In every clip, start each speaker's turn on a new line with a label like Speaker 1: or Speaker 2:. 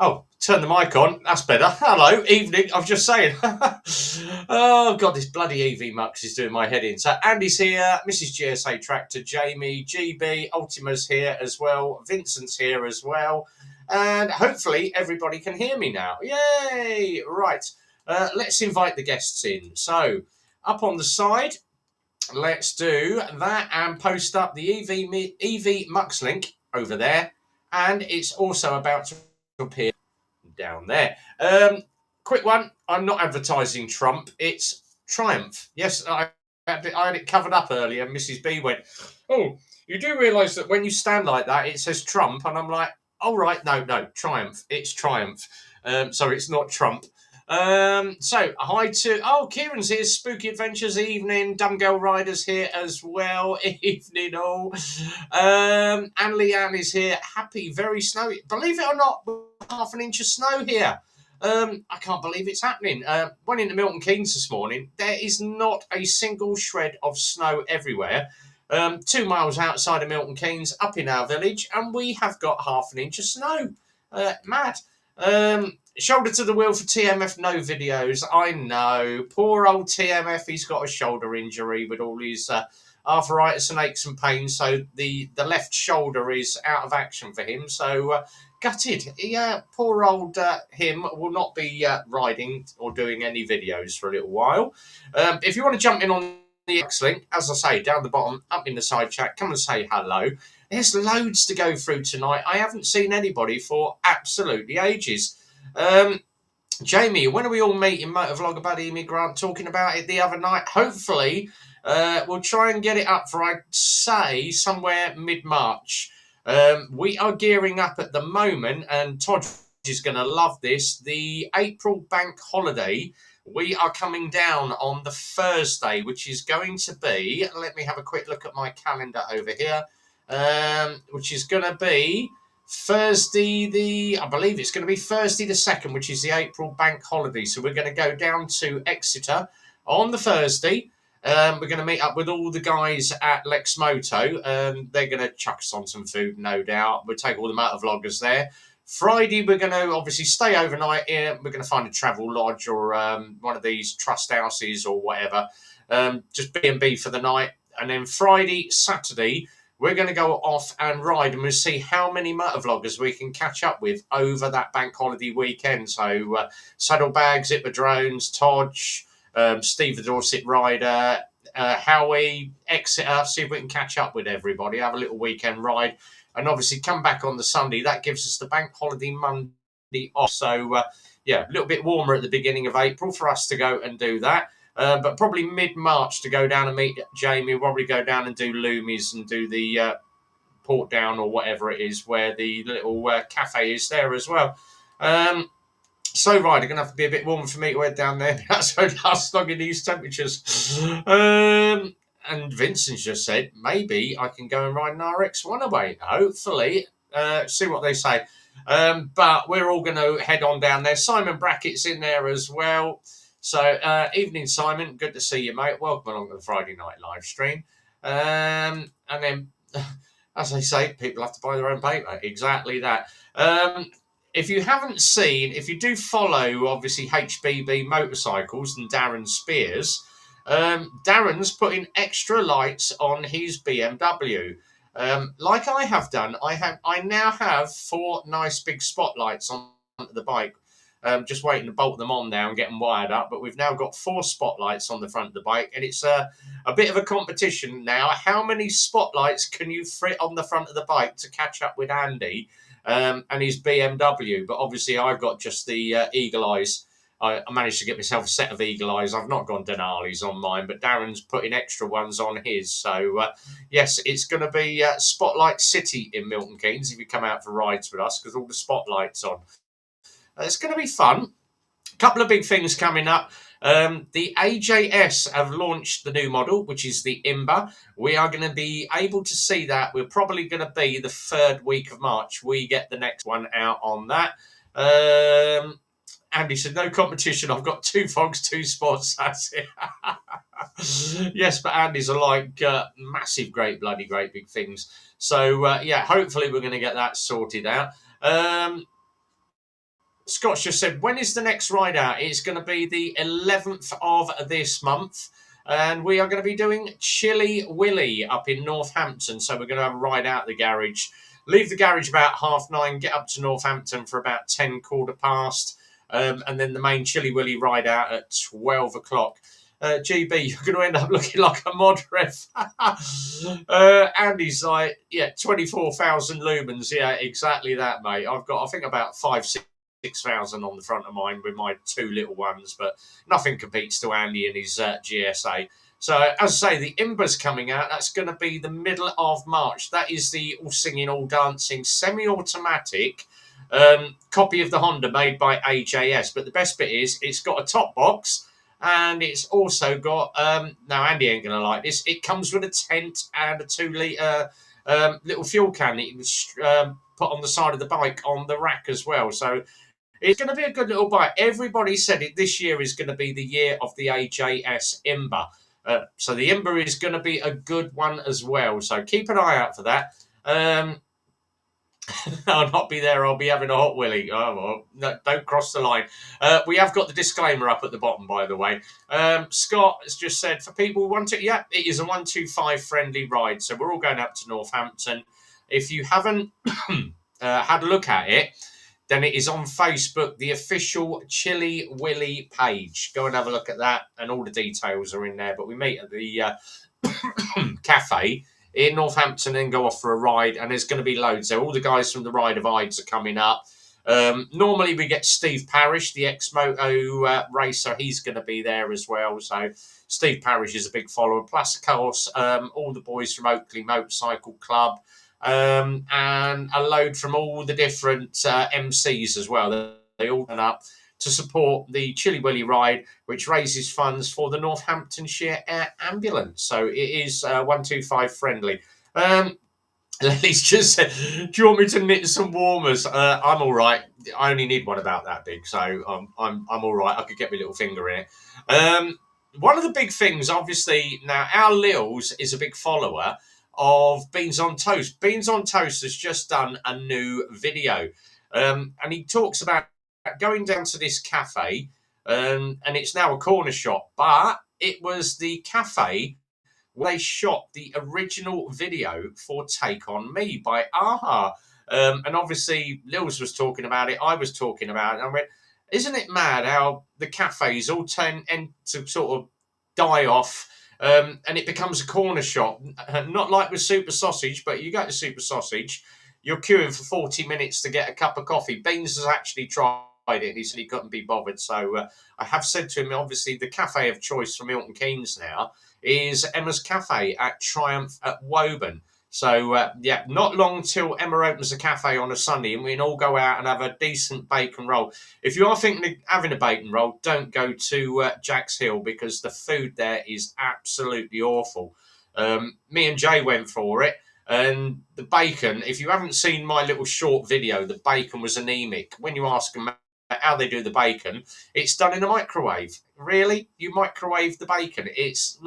Speaker 1: Oh, turn the mic on. That's better. Hello, evening. I was just saying. Oh, God, this bloody EV Mux is doing my head in. So, Andy's here, Mrs. GSA Tractor, Jamie, GB, Ultima's here as well, Vincent's here as well. And hopefully everybody can hear me now. Yay! Right. Let's invite the guests in. So, up on the side, let's do that and post up the EV Mux link over there. And it's also about to appear down there. Quick one. I'm not advertising Trump. It's Triumph. Yes, I had it covered up earlier. Mrs. B went, "Oh, you do realise that when you stand like that, it says Trump?" And I'm like, "Oh right, no, Triumph. It's Triumph. So it's not Trump." So hi to Kieran's here. Spooky Adventures evening. Dumb Girl Riders here as well. Evening all. And Leanne is here. Happy, very snowy. Believe it or not, half an inch of snow here. I can't believe it's happening. Went into Milton Keynes this morning. There is not a single shred of snow everywhere. 2 miles outside of Milton Keynes, up in our village, and we have got half an inch of snow. Mad. Shoulder to the wheel for TMF, no videos. I know. Poor old TMF, he's got a shoulder injury with all his arthritis and aches and pains. So the left shoulder is out of action for him. So gutted. Yeah, poor old him will not be riding or doing any videos for a little while. If you want to jump in on the X link, as I say, down the bottom, up in the side chat, come and say hello. There's loads to go through tonight. I haven't seen anybody for absolutely ages. Jamie, when are we all meeting Motovlogger Buddy Me Grant talking about it the other night? Hopefully, we'll try and get it up for, I'd say, somewhere mid-March. We are gearing up at the moment, and Todd is going to love this. The April bank holiday, we are coming down on the Thursday, which is going to be, let me have a quick look at my calendar over here, which is going to be Thursday, I believe it's going to be Thursday the 2nd, which is the April bank holiday. So we're going to go down to Exeter on the Thursday. We're going to meet up with all the guys at Lex Moto. They're going to chuck us on some food, no doubt. We'll take all the motovloggers there. Friday, we're going to obviously stay overnight here. We're going to find a travel lodge or one of these trust houses or whatever. Just B&B for the night. And then Friday, Saturday, we're going to go off and ride, and we'll see how many motovloggers we can catch up with over that bank holiday weekend. So Saddlebag, Zipper Drones, Todge, Steve the Dorset Rider, Howie, Exeter, see if we can catch up with everybody, have a little weekend ride, and obviously come back on the Sunday. That gives us the bank holiday Monday off. So, a little bit warmer at the beginning of April for us to go and do that. But probably mid-March to go down and meet Jamie. We'll probably go down and do Loomies and do the Port Down or whatever it is, where the little cafe is there as well. So, right, going to have to be a bit warm for me to head down there. That's so last long in these temperatures. And Vincent just said, maybe I can go and ride an RX1 away. Hopefully, see what they say. But we're all going to head on down there. Simon Brackett's in there as well. So, evening, Simon. Good to see you, mate. Welcome along to the Friday night live stream. And then, as they say, people have to buy their own paper. Exactly that. If you haven't seen, if you do follow, obviously, HBB Motorcycles and Darren Spears, Darren's putting extra lights on his BMW. Like I have done, I now have 4 nice big spotlights on the bike. Just waiting to bolt them on now and get them wired up. But we've now got 4 spotlights on the front of the bike, and it's a bit of a competition now. How many spotlights can you fit on the front of the bike to catch up with Andy and his BMW? But obviously, I've got just the Eagle Eyes. I managed to get myself a set of Eagle Eyes. I've not gone Denali's on mine, but Darren's putting extra ones on his. So, yes, it's going to be Spotlight City in Milton Keynes if you come out for rides with us, because all the spotlights on. It's going to be fun. A couple of big things coming up. The AJS have launched the new model, which is the Imba. We are going to be able to see that. We're probably going to be the 3rd week of March. We get the next one out on that. Andy said, no competition. I've got 2 fogs, 2 spots. That's it. Yes, but Andy's are like massive, great big things. So, hopefully we're going to get that sorted out. Scott's just said, when is the next ride out? It's going to be the 11th of this month. And we are going to be doing Chilly Willy up in Northampton. So we're going to have a ride out the garage. Leave the garage about 9:30, get up to Northampton for about 10, quarter past. And then the main Chilly Willy ride out at 12 o'clock. GB, you're going to end up looking like a mod ref. Andy's like, yeah, 24,000 lumens. Yeah, exactly that, mate. I've got, I think, about 6,000 on the front of mine with my two little ones, but nothing competes to Andy and his GSA. So, as I say, the Imber's coming out. That's going to be the middle of March. That is the all singing, all dancing, semi-automatic copy of the Honda made by AJS. But the best bit is it's got a top box. And it's also got, now Andy ain't going to like this, it comes with a tent and a 2-litre little fuel can that you can put on the side of the bike on the rack as well. So it's going to be a good little bike. Everybody said it this year is going to be the year of the AJS Imber. So the Imber is going to be a good one as well. So keep an eye out for that. I'll not be there. I'll be having a hot willy. Oh, well, no, don't cross the line. We have got the disclaimer up at the bottom, by the way. Scott has just said, for people who want it, yeah, it is a 125 friendly ride. So we're all going up to Northampton. If you haven't had a look at it, then it is on Facebook, the official Chilly Willy page. Go and have a look at that, and all the details are in there. But we meet at the cafe in Northampton and go off for a ride, and there's going to be loads there. All the guys from the Ride of Ides are coming up. Normally we get Steve Parrish, the ex-moto racer. He's going to be there as well. So Steve Parrish is a big follower. Plus, of course, all the boys from Oakley Motorcycle Club, and a load from all the different MCs as well. They all turn up to support the Chilly Willy ride, which raises funds for the Northamptonshire Air Ambulance. So it is 125 friendly. Lily's just said, do you want me to knit some warmers? I'm all right. I only need one about that big, so I'm all right. I could get my little finger in it. One of the big things, obviously, now our Lils is a big follower of Beans on Toast. Beans on Toast has just done a new video, and he talks about going down to this cafe, and it's now a corner shop, but it was the cafe where they shot the original video for Take On Me by Aha. And obviously, Lils was talking about it, I was talking about it, and I went, isn't it mad how the cafes all tend to sort of die off, and it becomes a corner shop? Not like with Super Sausage, but you go to Super Sausage, you're queuing for 40 minutes to get a cup of coffee. Beans has actually tried it. He said he couldn't be bothered. So I have said to him, obviously, the cafe of choice for Milton Keynes now is Emma's Cafe at Triumph at Woburn. So, yeah, not long till Emma opens a cafe on a Sunday and we can all go out and have a decent bacon roll. If you are thinking of having a bacon roll, don't go to Jack's Hill, because the food there is absolutely awful. Me and Jay went for it. And the bacon, if you haven't seen my little short video, the bacon was anemic. When you ask them how they do the bacon, it's done in a microwave. Really? You microwave the bacon? It's,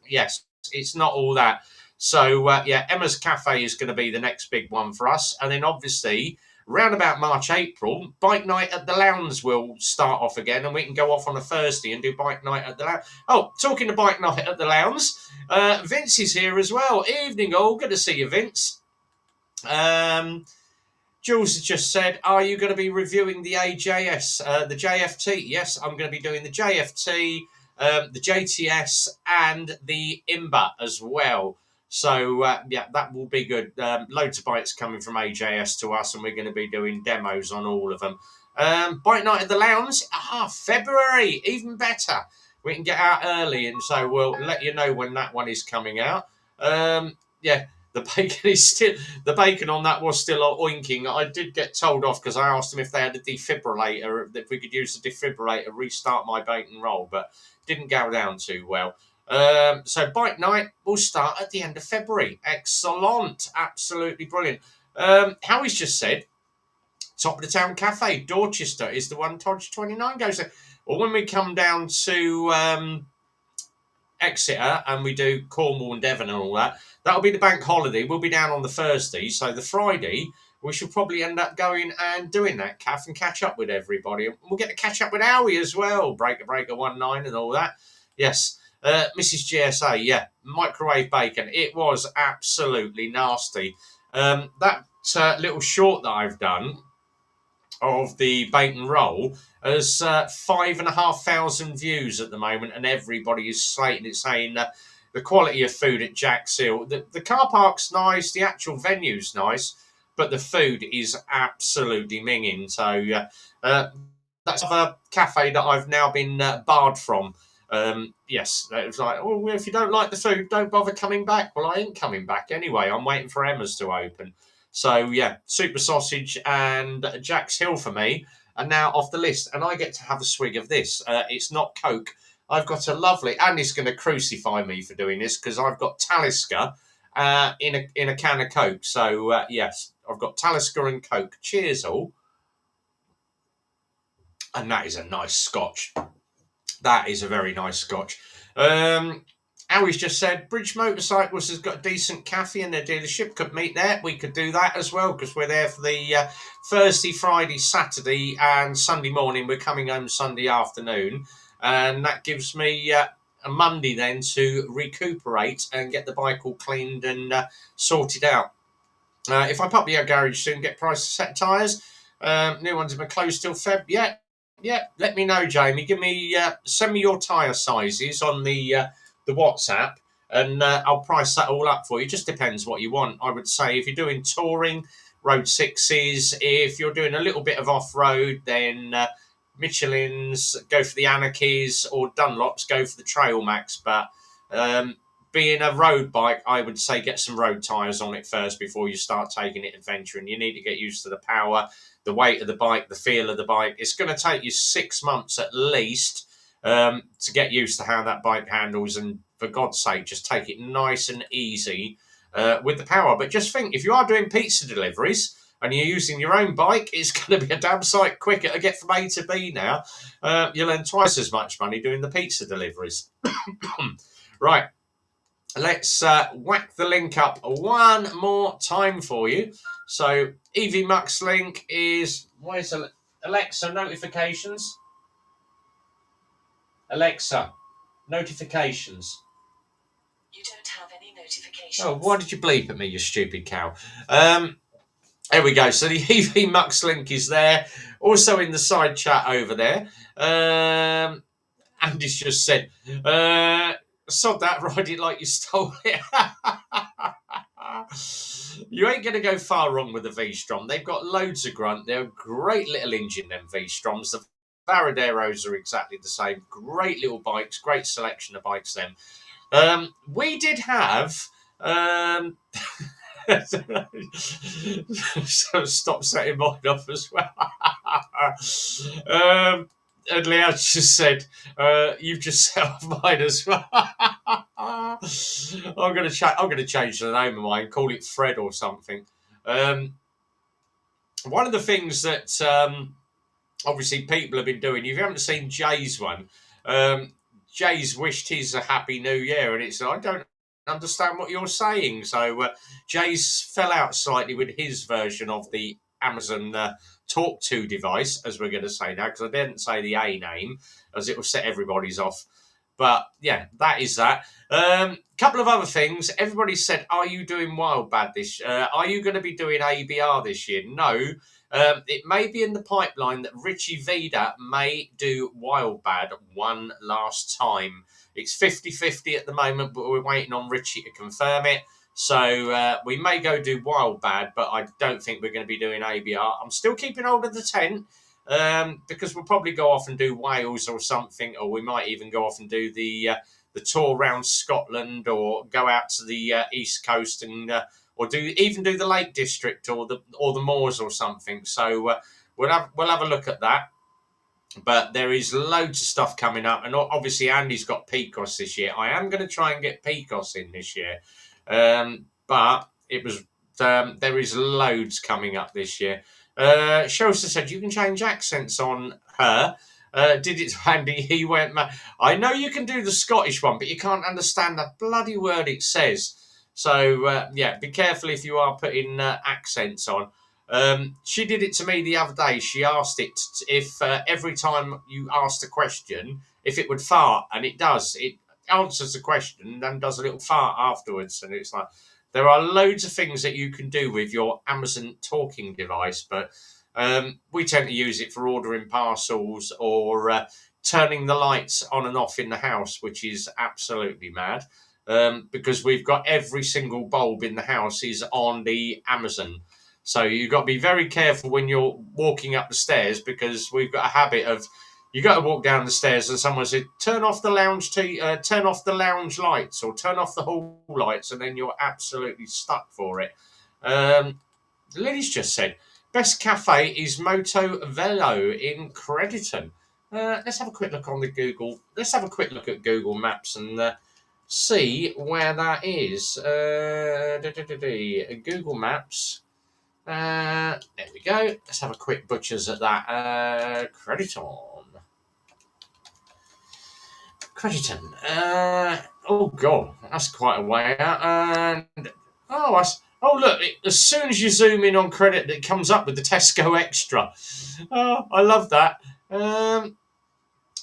Speaker 1: yes, it's not all that. So, yeah, Emma's Cafe is going to be the next big one for us. And then, obviously, round about March, April, Bike Night at the Lounge will start off again, and we can go off on a Thursday and do Bike Night at the Lounge. Oh, talking to Bike Night at the Lounge, Vince is here as well. Evening, all. Good to see you, Vince. Jules has just said, are you going to be reviewing the AJS, the JFT? Yes, I'm going to be doing the JFT, the JTS, and the Imber as well. So, yeah, that will be good. Loads of bikes coming from AJS to us, and we're going to be doing demos on all of them. Bike Night at the Lounge, February, even better. We can get out early, and so we'll let you know when that one is coming out. Yeah. The bacon on that was still oinking. I did get told off because I asked them if they had a defibrillator, if we could use the defibrillator, restart my bacon roll, but didn't go down too well. So Bike Night will start at the end of February. Excellent. Absolutely brilliant. Howie's just said, Top of the Town Cafe, Dorchester is the one Todge 29 goes to. Well, when we come down to Exeter and we do Cornwall and Devon and all that, that'll be the bank holiday. We'll be down on the Thursday. So the Friday, we should probably end up going and doing that, Kath, and catch up with everybody. And we'll get to catch up with Howie as well. Breaker 19 and all that. Yes. Mrs. GSA, yeah, microwave bacon. It was absolutely nasty. That little short that I've done of the bacon roll has 5,500 views at the moment, and everybody is slating it, saying the quality of food at Jack's Hill. The car park's nice, the actual venue's nice, but the food is absolutely minging. So that's a cafe that I've now been barred from. Yes, it was like, oh, well, if you don't like the food, don't bother coming back. Well, I ain't coming back anyway. I'm waiting for Emma's to open. So, yeah, Super Sausage and Jack's Hill for me are now off the list. And I get to have a swig of this. It's not Coke. I've got a lovely... Andy's going to crucify me for doing this because I've got Talisker in a can of Coke. So, yes, I've got Talisker and Coke. Cheers, all. And that is a nice scotch. That is a very nice scotch. Howie's just said, Bridge Motorcycles has got a decent cafe in their dealership. Could meet there. We could do that as well because we're there for the Thursday, Friday, Saturday and Sunday morning. We're coming home Sunday afternoon. And that gives me a Monday then to recuperate and get the bike all cleaned and sorted out. If I pop the garage soon, get price set tyres. New ones have been closed till Feb. Yeah, let me know, Jamie. Send me your tyre sizes on the WhatsApp, and I'll price that all up for you. Just depends what you want. I would say if you're doing touring, Road 6s. If you're doing a little bit of off-road, then Michelin's, go for the Anarchies, or Dunlops, go for the Trail Max. But being a road bike, I would say get some road tyres on it first before you start taking it adventuring. You need to get used to the power, the weight of the bike, the feel of the bike. It's going to take you 6 months at least to get used to how that bike handles. And for God's sake, just take it nice and easy with the power. But just think, if you are doing pizza deliveries and you're using your own bike, it's going to be a damn sight quicker to get from A to B now. You'll earn twice as much money doing the pizza deliveries. Right. Let's whack the link up one more time for you. So, EV Mux link is, where's Alexa notifications? Alexa, notifications.
Speaker 2: You don't have any notifications.
Speaker 1: Oh, why did you bleep at me, you stupid cow? There we go. So the EV Mux link is there. Also in the side chat over there. Andy's just said, sod that, ride it like you stole it. You ain't going to go far wrong with the V-Strom. They've got loads of grunt. They're a great little engine, them V-Stroms. The Varaderos are exactly the same. Great little bikes. Great selection of bikes, them. We did have... so stop setting mine off as well. And Leah just said, "You've just set off mine as well." I'm going to change the name of mine, call it Fred or something. One of the things that obviously people have been doing, if you haven't seen Jay's one, Jay's wished his a happy new year, and it's, I don't understand what you're saying. So Jay's fell out slightly with his version of the Amazon Talk 2 device, as we're going to say now, because I didn't say the A name, as it will set everybody's off. But yeah, that is that. Couple of other things. Everybody said, are you doing Wild Bad this year? Are you going to be doing ABR this year? No. It may be in the pipeline that Richie Vida may do Wild Bad one last time. It's 50-50 at the moment, but we're waiting on Richie to confirm it. So we may go do Wild Bad, but I don't think we're going to be doing ABR. I'm still keeping hold of the tent because we'll probably go off and do Wales or something, or we might even go off and do the tour around Scotland, or go out to the East Coast and or do the Lake District or the moors or something. So we'll have a look at that. But there is loads of stuff coming up, and obviously Andy's got Pecos this year. I am going to try and get Pecos in this year, but it was there is loads coming up this year. Shelster said you can change accents on her. Did it to Andy? He went mad. I know you can do the Scottish one, but you can't understand that bloody word it says. So yeah, be careful if you are putting accents on. She did it to me the other day. She asked it if every time you asked a question, if it would fart, and it does. It answers the question and then does a little fart afterwards. And it's like, there are loads of things that you can do with your Amazon talking device, but we tend to use it for ordering parcels or turning the lights on and off in the house, which is absolutely mad. Because we've got every single bulb in the house is on the Amazon. So you've got to be very careful when you're walking up the stairs, because we've got a habit of, you got to walk down the stairs and someone said, turn off the turn off the lounge lights or turn off the hall lights, and then you're absolutely stuck for it. Lily's just said, best cafe is Moto Velo in Crediton. Let's have a quick look on the Google. Let's have a quick look at Google Maps and see where that is. Google Maps. There we go. Let's have a quick butchers at that. Crediton. Oh god, that's quite a way out. And oh look! As soon as you zoom in on credit, it comes up with the Tesco Extra. Oh, I love that. Oh,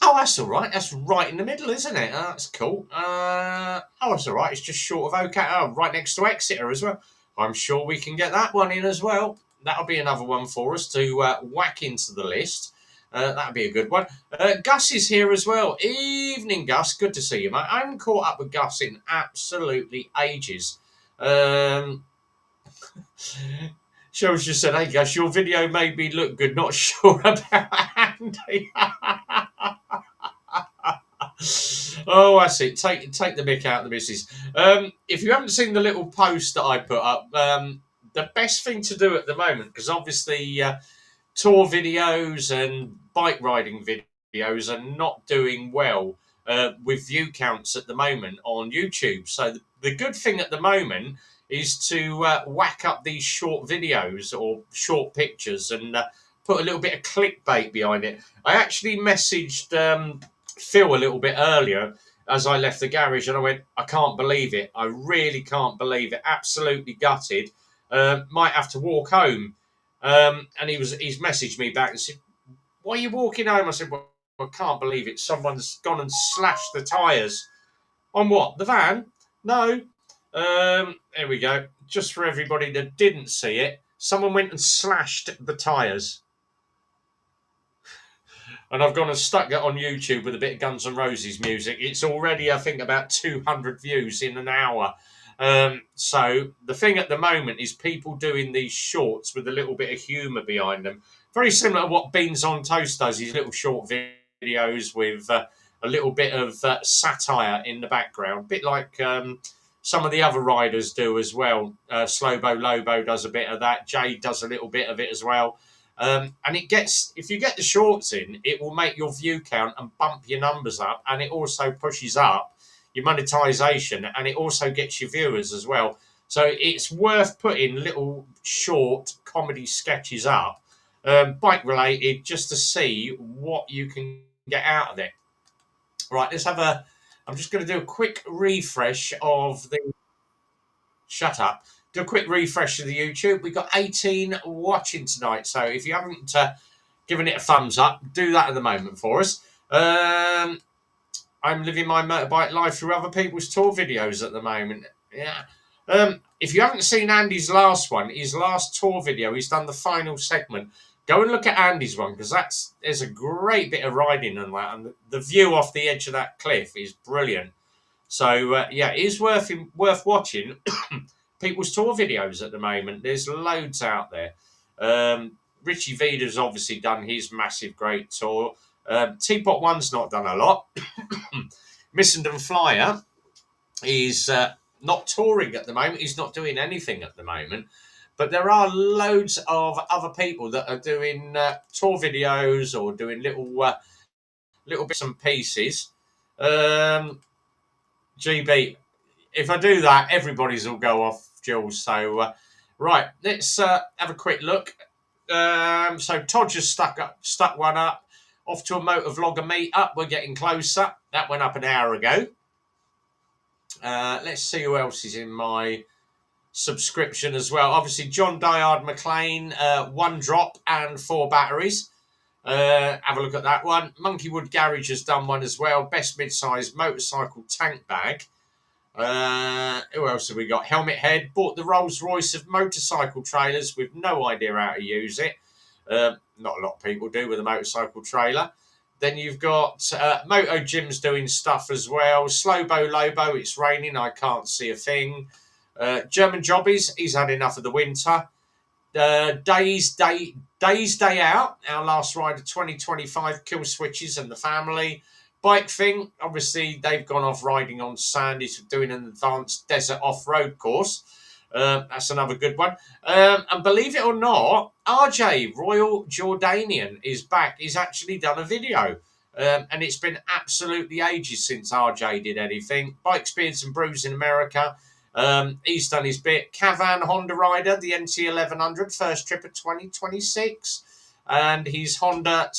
Speaker 1: that's all right. That's right in the middle, isn't it? That's cool. Oh, that's all right. It's just short of OK. Oh, right next to Exeter as well. I'm sure we can get that one in as well. That'll be another one for us to whack into the list. That'll be a good one. Gus is here as well. Evening, Gus. Good to see you, mate. I haven't caught up with Gus in absolutely ages. Show's just said, hey, Gus, your video made me look good. Not sure about Andy. Oh, that's it. Take the mick out of the missus. If you haven't seen the little post that I put up, the best thing to do at the moment, because obviously tour videos and bike riding videos are not doing well with view counts at the moment on YouTube. So the good thing at the moment is to whack up these short videos or short pictures and put a little bit of clickbait behind it. I actually messaged Phil a little bit earlier as I left the garage, and I went, I can't believe it. I really can't believe it. Absolutely gutted. Might have to walk home. And he's messaged me back and said, why are you walking home? I said, well, I can't believe it. Someone's gone and slashed the tyres. On what? The van? No. There we go. Just for everybody that didn't see it, someone went and slashed the tyres. And I've gone and stuck it on YouTube with a bit of Guns N' Roses music. It's already, I think, about 200 views in an hour. So the thing at the moment is people doing these shorts with a little bit of humour behind them. Very similar to what Beans on Toast does, these little short videos with a little bit of satire in the background. A bit like some of the other riders do as well. Slobo Lobo does a bit of that. Jade does a little bit of it as well. And it gets, if you get the shorts in, it will make your view count and bump your numbers up, and it also pushes up your monetization, and it also gets your viewers as well. So it's worth putting little short comedy sketches up, bike related, just to see what you can get out of it. Right, let's have I'm just going to do a quick refresh of the, shut up. Do a quick refresh of the YouTube. We've got 18 watching tonight. So if you haven't given it a thumbs up, do that at the moment for us. I'm living my motorbike life through other people's tour videos at the moment. Yeah. If you haven't seen Andy's last one, his last tour video, he's done the final segment. Go and look at Andy's one, because there's a great bit of riding on that, and the view off the edge of that cliff is brilliant. So yeah, it is worth watching. People's tour videos at the moment. There's loads out there. Richie Vida's obviously done his massive great tour. Teapot One's not done a lot. Missenden Flyer is not touring at the moment. He's not doing anything at the moment. But there are loads of other people that are doing tour videos or doing little bits and pieces. GB, if I do that, everybody's will go off, Jules. So, right, let's have a quick look. So Todd just stuck one up. Off to a motor vlogger meetup. We're getting closer. That went up an hour ago. Let's see who else is in my subscription as well. Obviously, John Dyard McLean, 1 drop and 4 batteries. Have a look at that one. Monkeywood Garage has done one as well. Best mid-sized motorcycle tank bag. Who else have we got? Helmet Head bought the Rolls Royce of motorcycle trailers with no idea how to use it. Not a lot of people do with a motorcycle trailer. Then you've got Moto Jim's doing stuff as well. Slowbo Lobo, it's raining, I can't see a thing. German Jobbies, he's had enough of the winter. Days Day Out, our last ride of 2025, Kill Switches and the family. Bike Thing, obviously they've gone off riding on sand. He's doing an advanced desert off-road course. That's another good one. And believe it or not, RJ, Royal Jordanian, is back. He's actually done a video. And it's been absolutely ages since RJ did anything. Bikes, Beards and Brews in America. He's done his bit. Cavan Honda rider, the NT1100, first trip of 2026. And his Honda,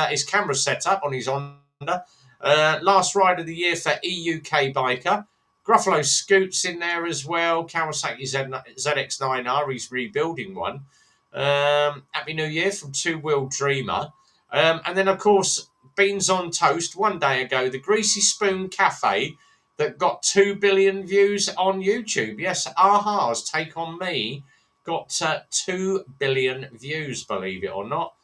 Speaker 1: his camera setup on his Honda. Last ride of the year for EUK Biker. Gruffalo Scoots in there as well. Kawasaki ZX9R, he's rebuilding one. Happy New Year from Two Wheel Dreamer. And then, of course, Beans on Toast, one day ago, the Greasy Spoon Cafe that got 2 billion views on YouTube. Yes, Aha's Take On Me got 2 billion views, believe it or not.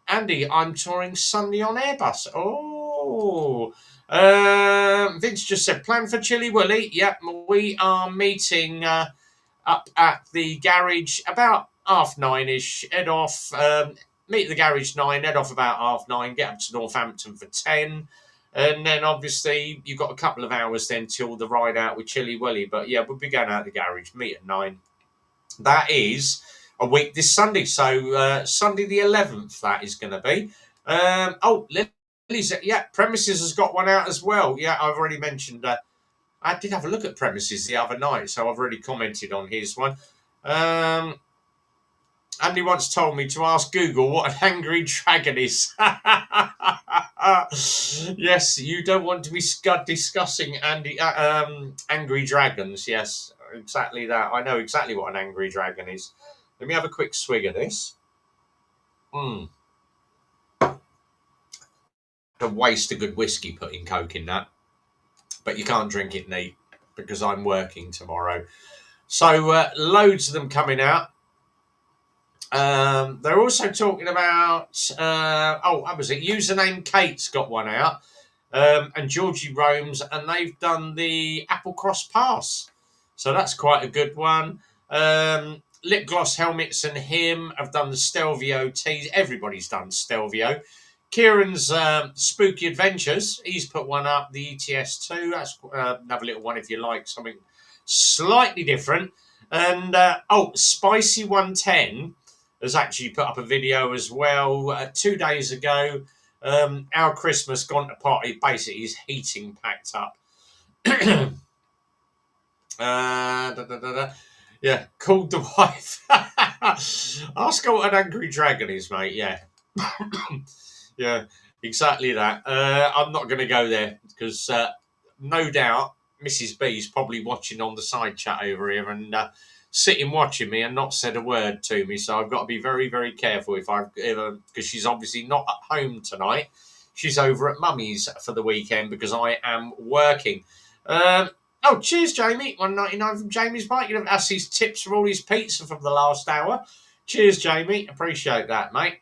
Speaker 1: Andy, I'm touring Sunday on Airbus. Oh. Vince just said, plan for Chilly Willy. Yep, we are meeting up at the garage about 9:30ish. Head off, meet at the garage 9, head off about 9:30, get up to Northampton for 10. And then obviously you've got a couple of hours then till the ride out with Chilly Willy. But yeah, we'll be going out the garage, meet at 9. That is a week this Sunday. So Sunday the 11th, that is going to be. Lily's, yeah, Premises has got one out as well. Yeah, I've already mentioned. I did have a look at Premises the other night, so I've already commented on his one. Andy once told me to ask Google what an angry dragon is. Yes, you don't want to be discussing angry dragons. Yes, exactly that. I know exactly what an angry dragon is. Let me have a quick swig of this. To waste a good whiskey putting Coke in that. But you can't drink it neat because I'm working tomorrow. So loads of them coming out. They're also talking about, what was it? Username Kate's got one out, and Georgie Rome's, and they've done the Apple Cross Pass. So that's quite a good one. Lip Gloss Helmets and him have done the Stelvio tees. Everybody's done Stelvio. Kieran's Spooky Adventures, he's put one up, the ETS2. That's another little one if you like something slightly different. And, Spicy 110 has actually put up a video as well 2 days ago. Our Christmas gone to party, basically his heating packed up. Yeah, called the wife. Ask her what an angry dragon is, mate. Yeah. Yeah, exactly that. I'm not going to go there because no doubt Mrs. B's probably watching on the side chat over here and sitting watching me and not said a word to me. So I've got to be very, very careful because she's obviously not at home tonight. She's over at Mummy's for the weekend because I am working. Cheers, Jamie. $1.99 from Jamie's Bike. You know, that's his tips for all his pizza from the last hour. Cheers, Jamie. Appreciate that, mate.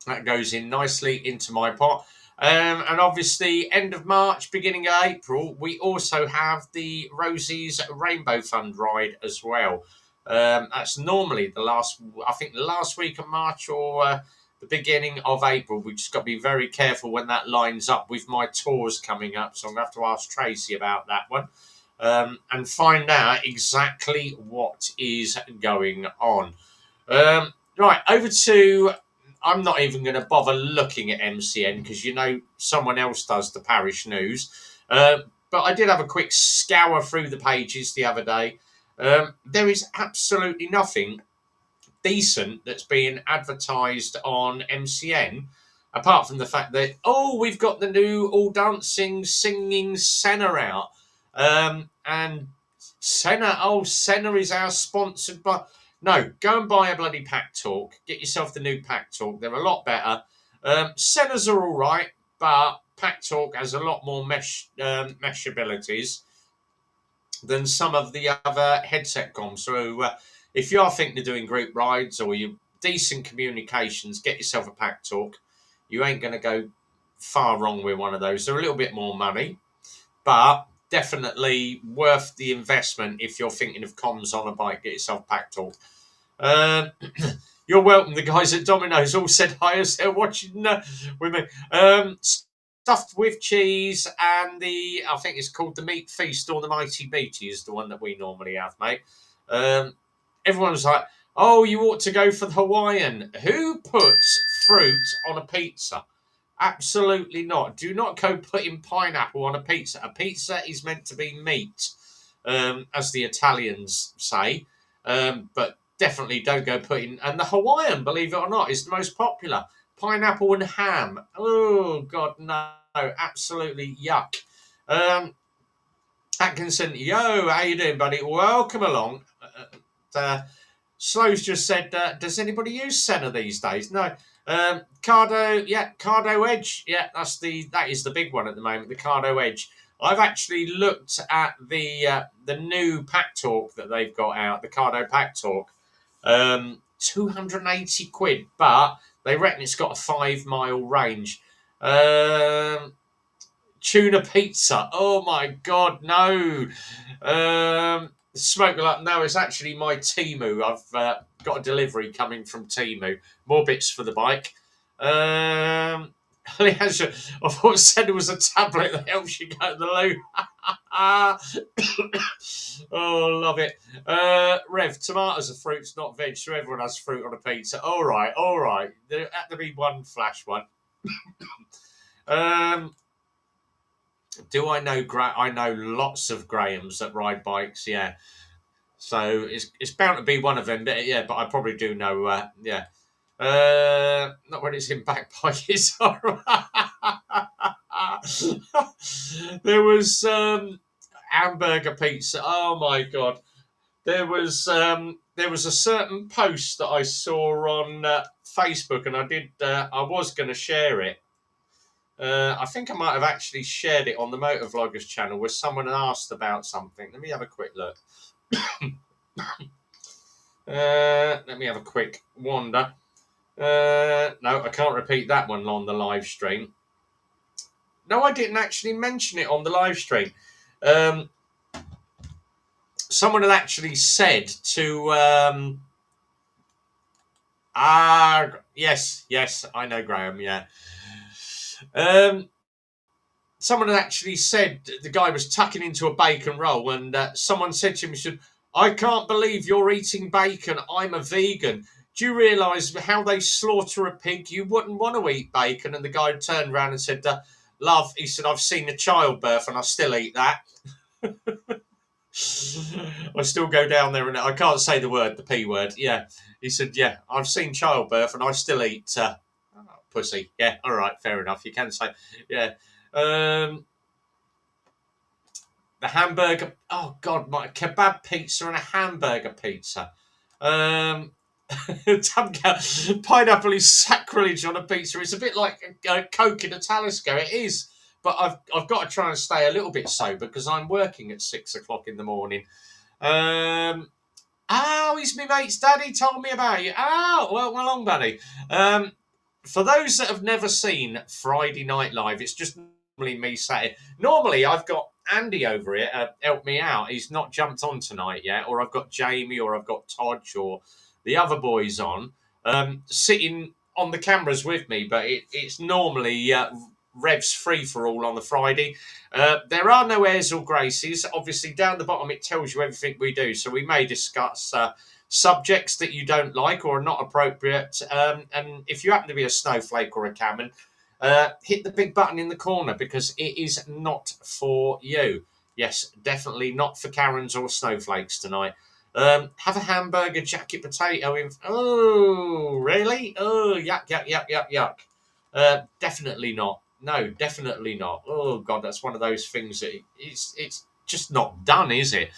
Speaker 1: That goes in nicely into my pot. And obviously, end of March, beginning of April, we also have the Rosie's Rainbow Fund ride as well. That's normally the last week of March or the beginning of April. We've just got to be very careful when that lines up with my tours coming up. So I'm going to have to ask Tracy about that one and find out exactly what is going on. Right, over to... I'm not even going to bother looking at MCN because, someone else does the parish news. But I did have a quick scour through the pages the other day. There is absolutely nothing decent that's being advertised on MCN, apart from the fact that, we've got the new all dancing, singing Senna out. And Senna. Oh, Senna is our sponsored by. No, go and buy a bloody Pack Talk. Get yourself the new Pack Talk. They're a lot better. Senna's are all right, but Pack Talk has a lot more mesh abilities than some of the other headset comms. So if you are thinking of doing group rides or you decent communications, get yourself a Pack Talk. You ain't going to go far wrong with one of those. They're a little bit more money, but definitely worth the investment if you're thinking of comms on a bike. Get yourself Pack Talk. You're welcome. The guys at Domino's all said hi as they're watching with me. Stuffed with cheese and I think it's called the Meat Feast or the Mighty Beatty is the one that we normally have, mate. Everyone's like, oh, you ought to go for the Hawaiian. Who puts fruit on a pizza? Absolutely not. Do not go putting pineapple on a pizza. A pizza is meant to be meat, as the Italians say. But definitely don't go putting... And the Hawaiian, believe it or not, is the most popular. Pineapple and ham. Oh, God, no. Absolutely yuck. Atkinson, yo, how you doing, buddy? Welcome along. Slow's just said, does anybody use Senna these days? No. Cardo, yeah, Cardo Edge. Yeah, that is the big one at the moment, the Cardo Edge. I've actually looked at the new Pack Talk that they've got out, the Cardo Pack Talk. 280 quid, but they reckon it's got a 5-mile range. Tuna pizza. Oh my God, no. Smoke like no, it's actually my Temu. I've got a delivery coming from Temu. More bits for the bike. I thought said it was a tablet that helps you go to the loo. Oh, love it. Rev, tomatoes are fruits, not veg, so everyone has fruit on a pizza. All right. There had to be one flash one. Do I know? I know lots of Grahams that ride bikes. Yeah, so it's bound to be one of them. But yeah, but I probably do know. Yeah, not when it's in back pockets. There was hamburger pizza. Oh my God, there was a certain post that I saw on Facebook, and I was going to share it. I think I might have actually shared it on the Motovloggers channel where someone asked about something. Let me have a quick look. Let me have a quick wander. No, I can't repeat that one on the live stream. No, I didn't actually mention it on the live stream. Someone had actually said to... yes, I know Graham, yeah. Someone had actually said the guy was tucking into a bacon roll, and someone said to him, he said, I can't believe you're eating bacon. I'm a vegan. Do you realise how they slaughter a pig? You wouldn't want to eat bacon. And the guy turned around and said, love, he said, I've seen a childbirth and I still eat that. I still go down there and I can't say the P word. Yeah. He said, yeah, I've seen childbirth and I still eat pussy. Yeah, all right, fair enough. You can say, yeah. The hamburger. Oh God, my kebab pizza and a hamburger pizza. Pineapple is sacrilege on a pizza. It's a bit like Coke in a Talisker. It is, but I've got to try and stay a little bit sober because I'm working at 6 o'clock in the morning. Oh, he's my mate's daddy. Told me about you. Oh, well on, buddy. For those that have never seen Friday Night Live, it's just normally me sat here. Normally, I've got Andy over here help me out. He's not jumped on tonight yet, or I've got Jamie, or I've got Todge, or the other boys on sitting on the cameras with me. But it's normally Rev's free for all on the Friday. There are no airs or graces. Obviously, down the bottom it tells you everything we do. So we may discuss subjects that you don't like or are not appropriate. And if you happen to be a snowflake or a Cameron, hit the big button in the corner because it is not for you. Yes, definitely not for Karens or snowflakes tonight. Have a hamburger jacket potato in... Oh, really? Oh, yuck. Definitely not. No, definitely not. Oh, God, that's one of those things that it's just not done, is it?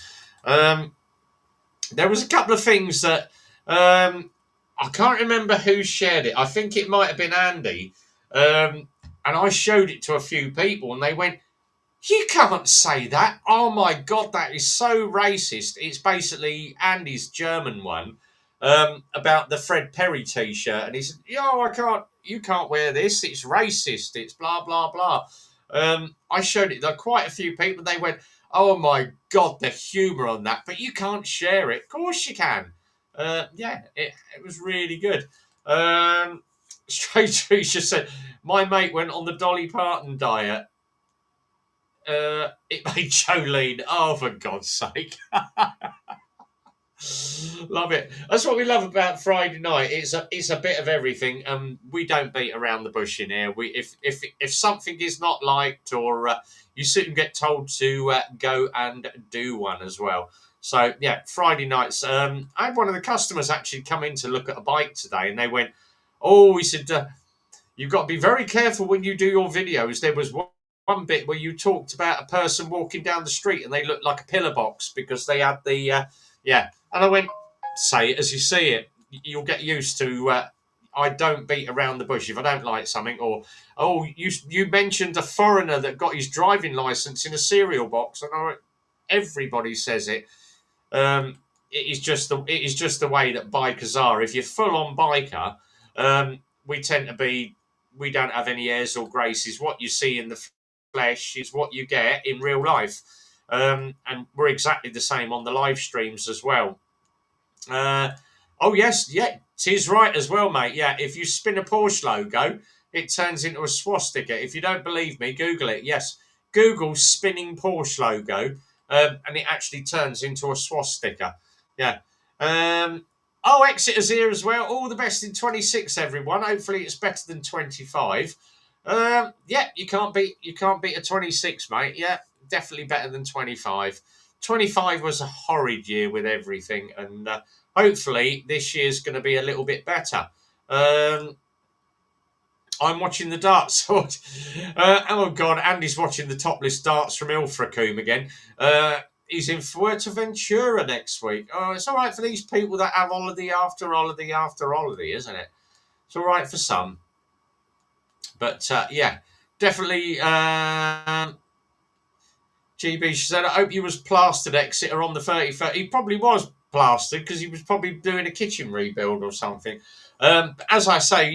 Speaker 1: There was a couple of things that I can't remember who shared it. I think it might have been Andy. And I showed it to a few people and they went, "You can't say that. Oh my God, that is so racist." It's basically Andy's German one about the Fred Perry t-shirt. And he said, "Yo, you can't wear this. It's racist. It's blah, blah, blah." I showed it to quite a few people. They went, "Oh my God, the humour on that. But you can't share it." Of course you can. Yeah, it was really good. Straight Trees just said, "My mate went on the Dolly Parton diet. It made Jolene. Oh, for God's sake." Love it. That's what we love about Friday night. It's a bit of everything. We don't beat around the bush in here. We if something is not liked or you soon get told to go and do one as well. So yeah, Friday nights. I had one of the customers actually come in to look at a bike today, and they went, "Oh," he said, "you've got to be very careful when you do your videos." There was one bit where you talked about a person walking down the street and they looked like a pillar box because they had the yeah. And I went, "Say it as you see it. You'll get used to." I don't beat around the bush if I don't like something. Or, "Oh, you mentioned a foreigner that got his driving license in a cereal box," and I went, "Everybody says it. It is just the way that bikers are. If you're full on biker, we tend to be. We don't have any airs or graces. What you see in the flesh is what you get in real life." And we're exactly the same on the live streams as well. Oh yes, yeah, tis right as well, mate. Yeah, if you spin a Porsche logo, it turns into a swastika. If you don't believe me, Google it. Yes, Google spinning Porsche logo, and it actually turns into a swastika. Yeah. Oh, Exeter's here as well. All the best in 26, everyone. Hopefully, it's better than 25. Yeah, you can't beat a 26, mate. Yeah, definitely better than 25. 25 was a horrid year with everything, and hopefully this year's going to be a little bit better. I'm watching the darts. Oh God, Andy's watching the topless darts from Ilfracombe again. He's in Fuerteventura next week. Oh, it's all right for these people that have holiday after holiday after holiday, isn't it? It's all right for some. But yeah, definitely. GB, she said, "I hope you was plastered Exeter on the 31st. He probably was plastered because he was probably doing a kitchen rebuild or something. As I say,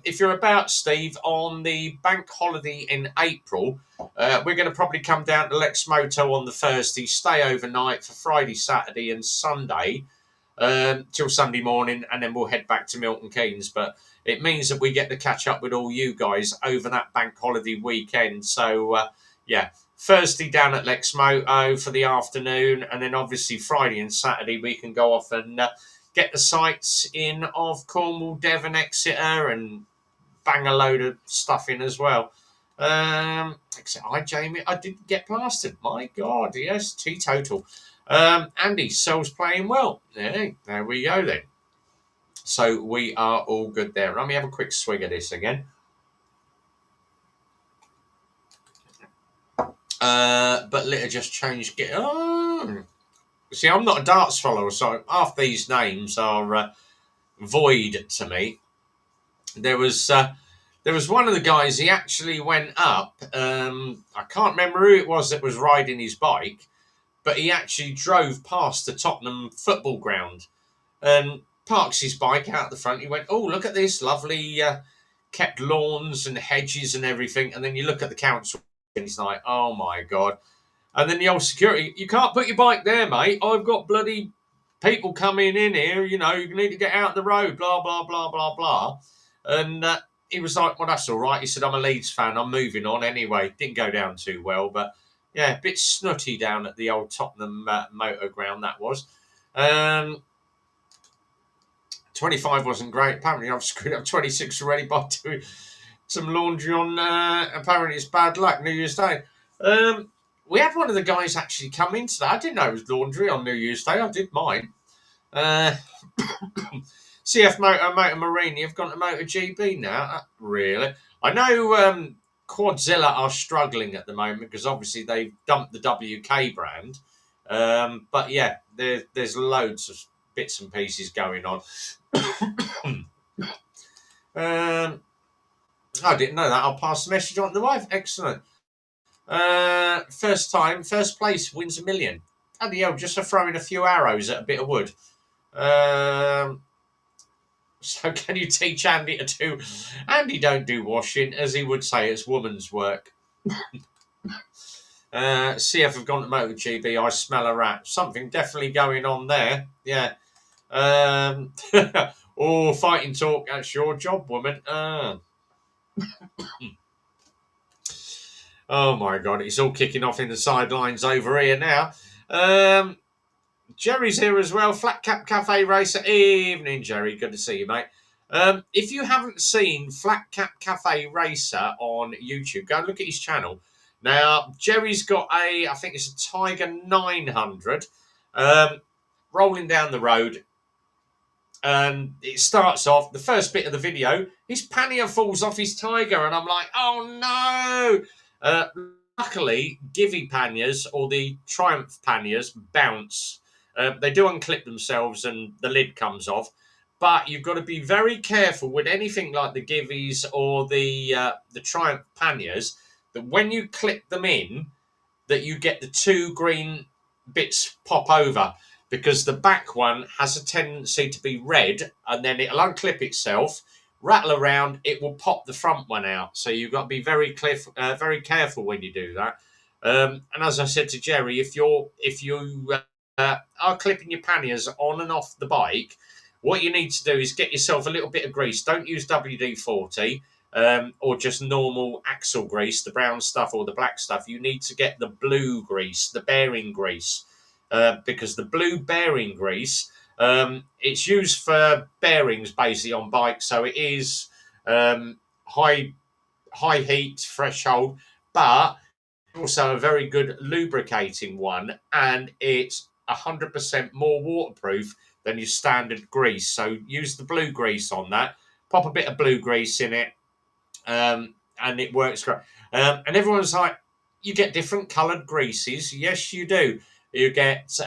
Speaker 1: if you're about, Steve, on the bank holiday in April, we're going to probably come down to Lexmoto on the Thursday, stay overnight for Friday, Saturday and Sunday till Sunday morning, and then we'll head back to Milton Keynes. But it means that we get to catch up with all you guys over that bank holiday weekend. So, yeah, Thursday down at Lexmoto for the afternoon, and then obviously Friday and Saturday we can go off and get the sights in of Cornwall, Devon, Exeter, and bang a load of stuff in as well. Except Jamie, I didn't get plastered. My God, yes, teetotal. Andy, Sel's playing well. Yeah, there we go then. So we are all good there. Let me have a quick swig of this again. But Litter just changed. See, I'm not a darts follower, so half these names are void to me. There was one of the guys. He actually went up. I can't remember who it was that was riding his bike, but he actually drove past the Tottenham football ground and parks his bike out the front. He went, "Oh, look at this lovely kept lawns and hedges and everything." And then you look at the council, and he's like, "Oh my God." And then the old security, "You can't put your bike there, mate. I've got bloody people coming in here. You need to get out the road, blah, blah, blah, blah, blah." And he was like, "Well, that's all right." He said, "I'm a Leeds fan. I'm moving on anyway." Didn't go down too well, but yeah, a bit snooty down at the old Tottenham motor ground, that was. 25 wasn't great. Apparently, I've screwed up 26 already by doing some laundry on, apparently it's bad luck, New Year's Day. We had one of the guys actually come in today. I didn't know it was laundry on New Year's Day. I did mine. CF Motor Marini have gone to MotoGP now. Really? I know Quadzilla are struggling at the moment because obviously they've dumped the WK brand. But yeah, there's loads of bits and pieces going on. I didn't know that. I'll pass the message on to the wife. Excellent. First place wins $1 million. Bloody hell, just for throwing a few arrows at a bit of wood. So can you teach Andy to do... Andy don't do washing, as he would say, it's woman's work. CF have gone to MotoGP. I smell a rat. Something definitely going on there. Yeah. Oh, fighting talk. That's your job, woman. Oh my God, it's all kicking off in the sidelines over here now. Jerry's here as well. Flat Cap Cafe Racer. Evening, Jerry. Good to see you, mate. If you haven't seen Flat Cap Cafe Racer on YouTube, go and look at his channel. Now, Jerry's got I think it's a Tiger 900, rolling down the road. And it starts off, the first bit of the video, his pannier falls off his Tiger. And I'm like, oh no. Luckily, Givy panniers or the Triumph panniers bounce. They do unclip themselves and the lid comes off. But you've got to be very careful with anything like the Givies or the Triumph panniers, that when you clip them in, that you get the two green bits pop over, because the back one has a tendency to be red, and then it'll unclip itself, rattle around, it will pop the front one out. So you've got to be very careful when you do that. And as I said to Jerry, if you are clipping your panniers on and off the bike, what you need to do is get yourself a little bit of grease. Don't use WD-40 or just normal axle grease, the brown stuff or the black stuff. You need to get the blue grease, the bearing grease, because the blue bearing grease, it's used for bearings basically on bikes. So it is high heat threshold, but also a very good lubricating one, and it's 100% more waterproof than your standard grease. So use the blue grease on that. Pop a bit of blue grease in it, and it works great. And everyone's like, you get different coloured greases. Yes, you do. You get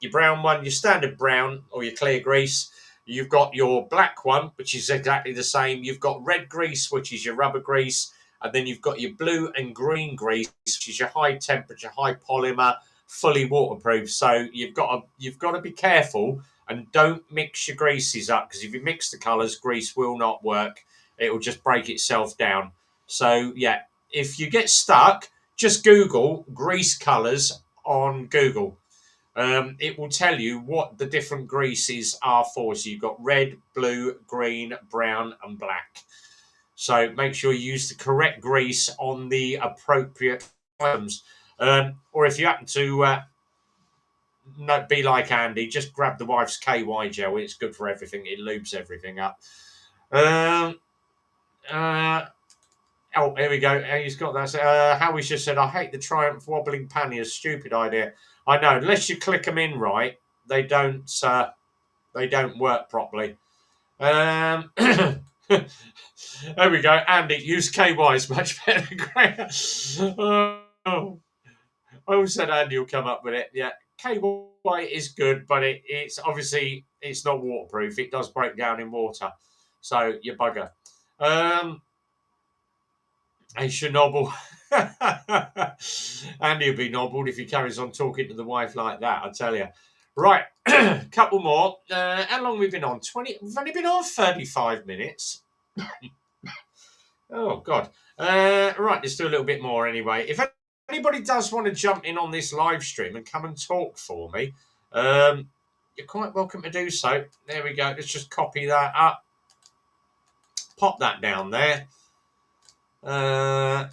Speaker 1: your brown one, your standard brown or your clear grease. You've got your black one, which is exactly the same. You've got red grease, which is your rubber grease. And then you've got your blue and green grease, which is your high temperature, high polymer, fully waterproof. So you've got to be careful and don't mix your greases up, because if you mix the colours, grease will not work. It will just break itself down. So yeah, if you get stuck, just Google grease colours on Google. It will tell you what the different greases are for. So you've got red, blue, green, brown, and black. So make sure you use the correct grease on the appropriate items. Or if you happen to be like Andy, just grab the wife's KY gel. It's good for everything. It lubes everything up. Oh, here we go. He's got that. Howie's just said, I hate the Triumph wobbling panniers. Stupid idea. I know. Unless you click them in right, they don't work properly. There we go. Andy, use KY is much better. Oh, I always said Andy will come up with it. Yeah, KY is good, but it's obviously it's not waterproof. It does break down in water, so you bugger. He should nobble. Andy will be nobbled if he carries on talking to the wife like that, I tell you. Right, couple more. How long have we been on? 20. We've only been on 35 minutes. Oh, God. Right, let's do a little bit more anyway. If anybody does want to jump in on this live stream and come and talk for me, you're quite welcome to do so. There we go. Let's just copy that up. Pop that down there. And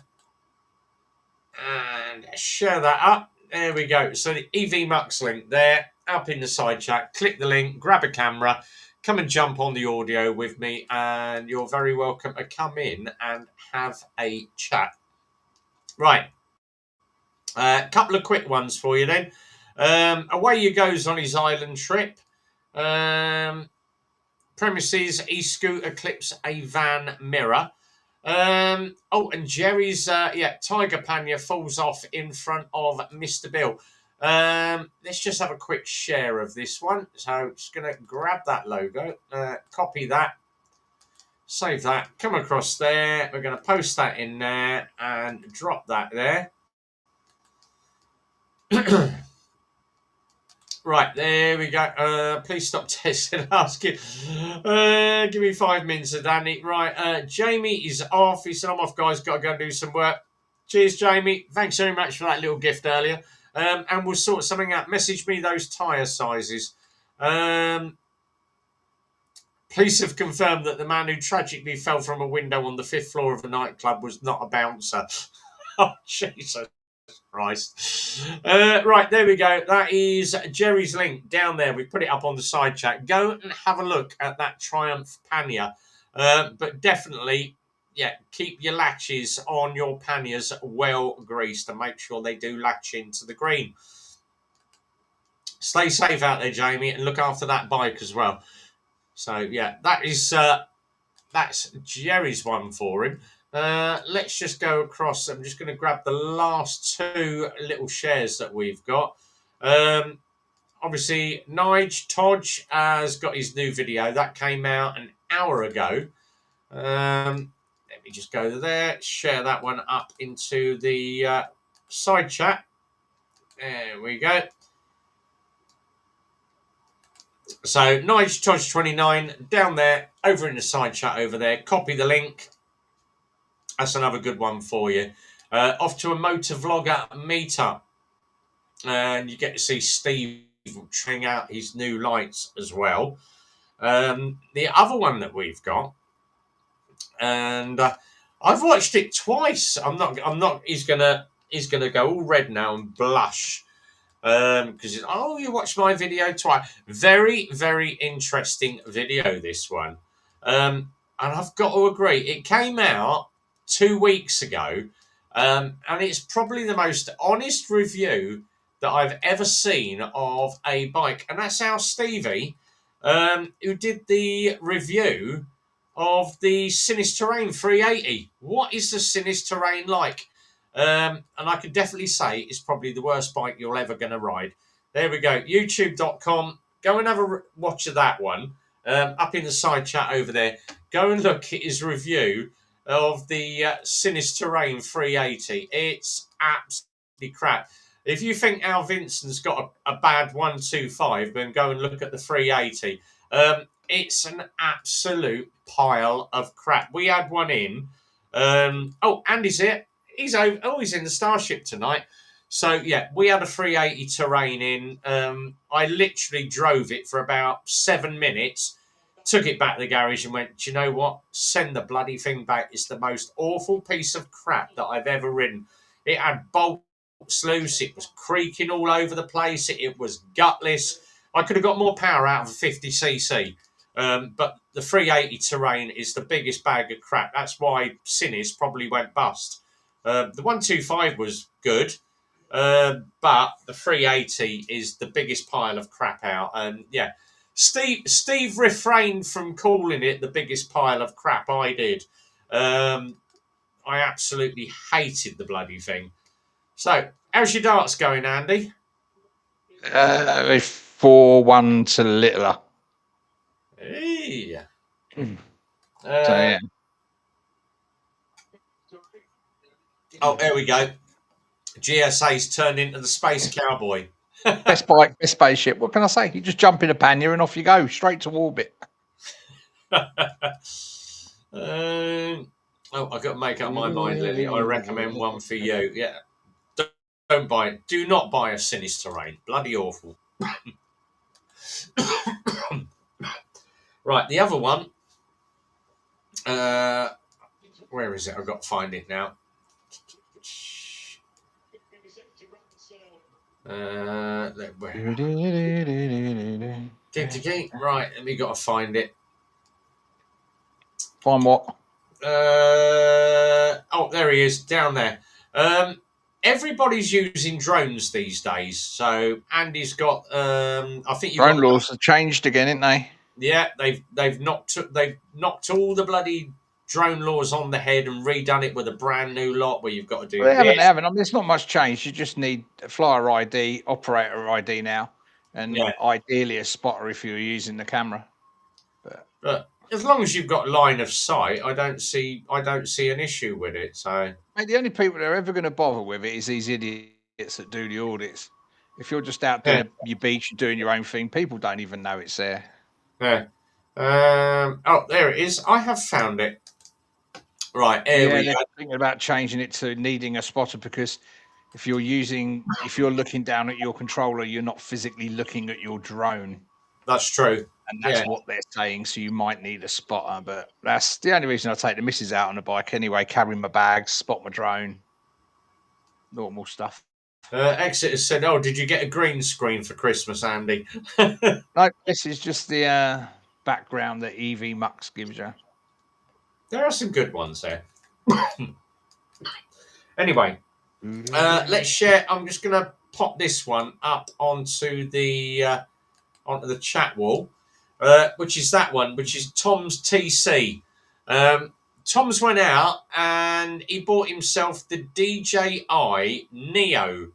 Speaker 1: share that up. There we go. So the EV Mux link there, up in the side chat. Click the link, grab a camera, come and jump on the audio with me, and you're very welcome to come in and have a chat. Right. A couple of quick ones for you then. Away he goes on his island trip. Premises, e-scooter clips a van mirror. And Jerry's Tiger pannier falls off in front of Mr. Bill. Let's just have a quick share of this one. So just going to grab that logo, copy that, save that, come across there. We're going to post that in there and drop that there. Right, there we go. Please stop testing asking. Give me 5 minutes of Danny. Right, Jamie is off. He said, I'm off, guys. Got to go and do some work. Cheers, Jamie. Thanks very much for that little gift earlier. And we'll sort something out. Message me those tyre sizes. Police have confirmed that the man who tragically fell from a window on the 5th floor of a nightclub was not a bouncer. Oh, Jesus Christ. Right, there we go. That is Jerry's link down there. We put it up on the side chat. Go and have a look at that Triumph pannier. But definitely, yeah, keep your latches on your panniers well greased and make sure they do latch into the green. Stay safe out there, Jamie, and look after that bike as well. So, yeah, that's Jerry's one for him. Let's just go across. I'm just going to grab the last 2 little shares that we've got. Obviously, Nige Todge has got his new video. That came out an hour ago. Let me just go there, share that one up into the side chat. There we go. So, Nige Todge 29 down there, over in the side chat over there. Copy the link. That's another good one for you. Off to a motor vlogger meetup. And you get to see Steve trying out his new lights as well. The other one that we've got, and I've watched it twice. I'm not. He's gonna go all red now and blush. Because you watched my video twice. Very, very interesting video, this one. And I've got to agree, it came out 2 weeks ago, and it's probably the most honest review that I've ever seen of a bike. And that's how Stevie, who did the review of the Sinis Terrain 380. What is the Sinis Terrain like? And I can definitely say it's probably the worst bike you're ever going to ride. There we go. YouTube.com. Go and have a watch of that one. Up in the side chat over there. Go and look at his review of the Sinis Terrain 380. It's absolutely crap. If you think Al Vincent's got a bad 125, then go and look at the 380. It's an absolute pile of crap. We had one in. Andy's here. He's in the Starship tonight. So, yeah, we had a 380 Terrain in. I literally drove it for about 7 minutes, took it back to the garage and went, do you know what? Send the bloody thing back. It's the most awful piece of crap that I've ever ridden. It had bolts loose. It was creaking all over the place. It was gutless. I could have got more power out of a 50cc. But the 380 Terrain is the biggest bag of crap. That's why Sinis probably went bust. The 125 was good, but the 380 is the biggest pile of crap out. And yeah, Steve refrained from calling it the biggest pile of crap. I did. I absolutely hated the bloody thing. So, how's your darts going, Andy?
Speaker 3: 4-1 to Littler.
Speaker 1: Hey.
Speaker 3: Yeah.
Speaker 1: Oh, there we go. GSA's turned into the Space Cowboy.
Speaker 3: Best bike, best spaceship. What can I say? You just jump in a pannier and off you go, straight to orbit.
Speaker 1: I've got to make up my mind, Lily. I recommend one for you. Yeah. Don't buy it. Do not buy a Sinis Terrain. Bloody awful. Right, the other one. Where is it? I've got to find it now. Right, let me got to find it.
Speaker 3: Find what?
Speaker 1: There he is, down there. Everybody's using drones these days. So Andy's got. I think
Speaker 3: drone laws have changed again, ain't they?
Speaker 1: Yeah, they've knocked all the bloody drone laws on the head and redone it with a brand new lot where you've got to do
Speaker 3: Well, they
Speaker 1: this.
Speaker 3: haven't. I mean, there's not much change. You just need a flyer ID, operator ID now, and
Speaker 1: Yeah.
Speaker 3: ideally a spotter if you're using the camera.
Speaker 1: But as long as you've got line of sight, I don't see an issue with it. So,
Speaker 3: Mate, the only people that are ever going to bother with it is these idiots that do the audits. If you're just out doing your beach and doing your own thing, people don't even know it's there.
Speaker 1: yeah. Oh, there it is. I have found it. Right, there we
Speaker 3: they're
Speaker 1: go.
Speaker 3: thinking about changing it to needing a spotter because if you're looking down at your controller, you're not physically looking at your drone.
Speaker 1: That's true.
Speaker 3: And that's what they're saying. So you might need a spotter, but that's the only reason I take the missus out on a bike anyway. Carry my bags, spot my drone, normal stuff.
Speaker 1: Exeter said, "Oh, did you get a green screen for Christmas, Andy?"
Speaker 3: No, this is just the background that EV Mux gives you.
Speaker 1: There are some good ones there. Anyway, let's share. I'm just going to pop this one up onto the chat wall, which is that one, which is Tom's TC. Tom's went out and he bought himself the DJI Neo,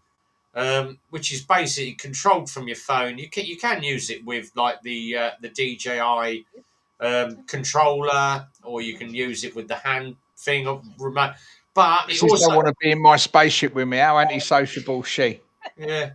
Speaker 1: which is basically controlled from your phone. You can use it with like the DJI controller, or you can use it with the hand thing or remote. But it also
Speaker 3: want to be in my spaceship with me. How anti-sociable she?
Speaker 1: Yeah.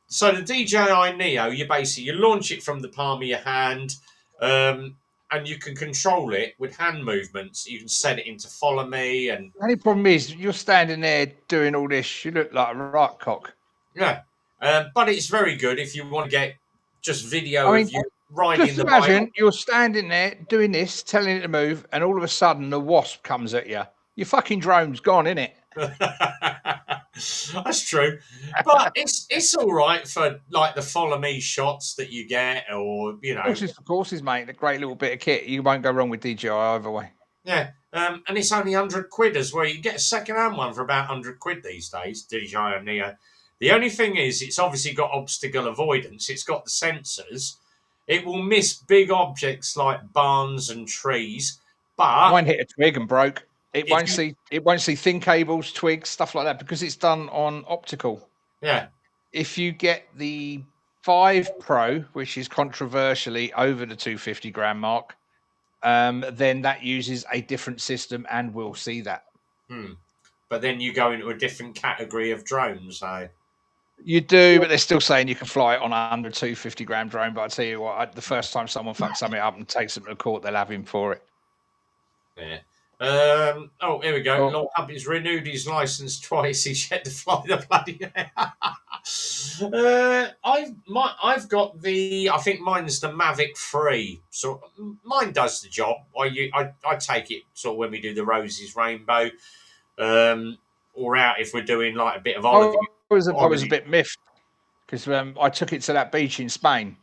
Speaker 1: So the DJI Neo, you launch it from the palm of your hand, and you can control it with hand movements. You can set it into follow me, and
Speaker 3: the only problem is you're standing there doing all this. You look like a right cock.
Speaker 1: Yeah, but it's very good if you want to get just video of you riding
Speaker 3: just
Speaker 1: the
Speaker 3: imagine
Speaker 1: bike.
Speaker 3: You're standing there doing this, telling it to move, and all of a sudden the wasp comes at you. Your fucking drone's gone, innit?
Speaker 1: That's true, but it's all right for like the follow me shots that you get, or you know,
Speaker 3: courses, mate. A great little bit of kit. You won't go wrong with DJI either way.
Speaker 1: Yeah, and it's only £100 as well. You can get a second-hand one for about £100 these days. DJI Neo. The only thing is, it's obviously got obstacle avoidance. It's got the sensors. It will miss big objects like barns and trees, but
Speaker 3: mine hit a twig and broke. It won't see thin cables, twigs, stuff like that because it's done on optical.
Speaker 1: Yeah.
Speaker 3: If you get the 5 Pro, which is controversially over the 250 gram mark, then that uses a different system and we'll see that.
Speaker 1: But then you go into a different category of drones, so.
Speaker 3: You do, but they're still saying you can fly it on under 250 gram drone. But I tell you what, the first time someone fucks something up and takes them to court, they'll have him for it.
Speaker 1: Yeah. Here we go. Lord Humpy's renewed his license twice. He's yet to fly the bloody. I've got I think mine's the Mavic 3. So mine does the job. I take it sort of when we do the Roses Rainbow, or out if we're doing like a bit of holiday.
Speaker 3: I was a bit miffed because I took it to that beach in Spain,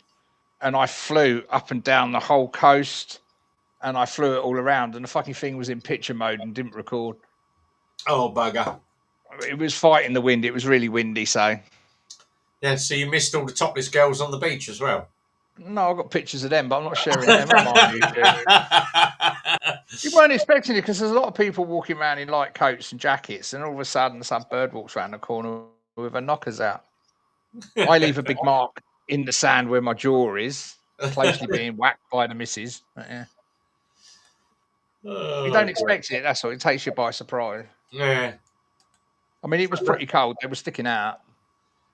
Speaker 3: and I flew up and down the whole coast. And I flew it all around, and the fucking thing was in picture mode and didn't record.
Speaker 1: Oh, bugger.
Speaker 3: It was fighting the wind. It was really windy, so...
Speaker 1: Yeah, so you missed all the topless girls on the beach as well?
Speaker 3: No, I got pictures of them, but I'm not sharing them. You weren't expecting it, because there's a lot of people walking around in light coats and jackets, and all of a sudden some bird walks around the corner with her knockers out. I leave a big mark in the sand where my jaw is, closely being whacked by the missus. But, yeah. You don't expect it, that's all. It takes you by surprise.
Speaker 1: Yeah.
Speaker 3: I mean, it was pretty cold. They were sticking out.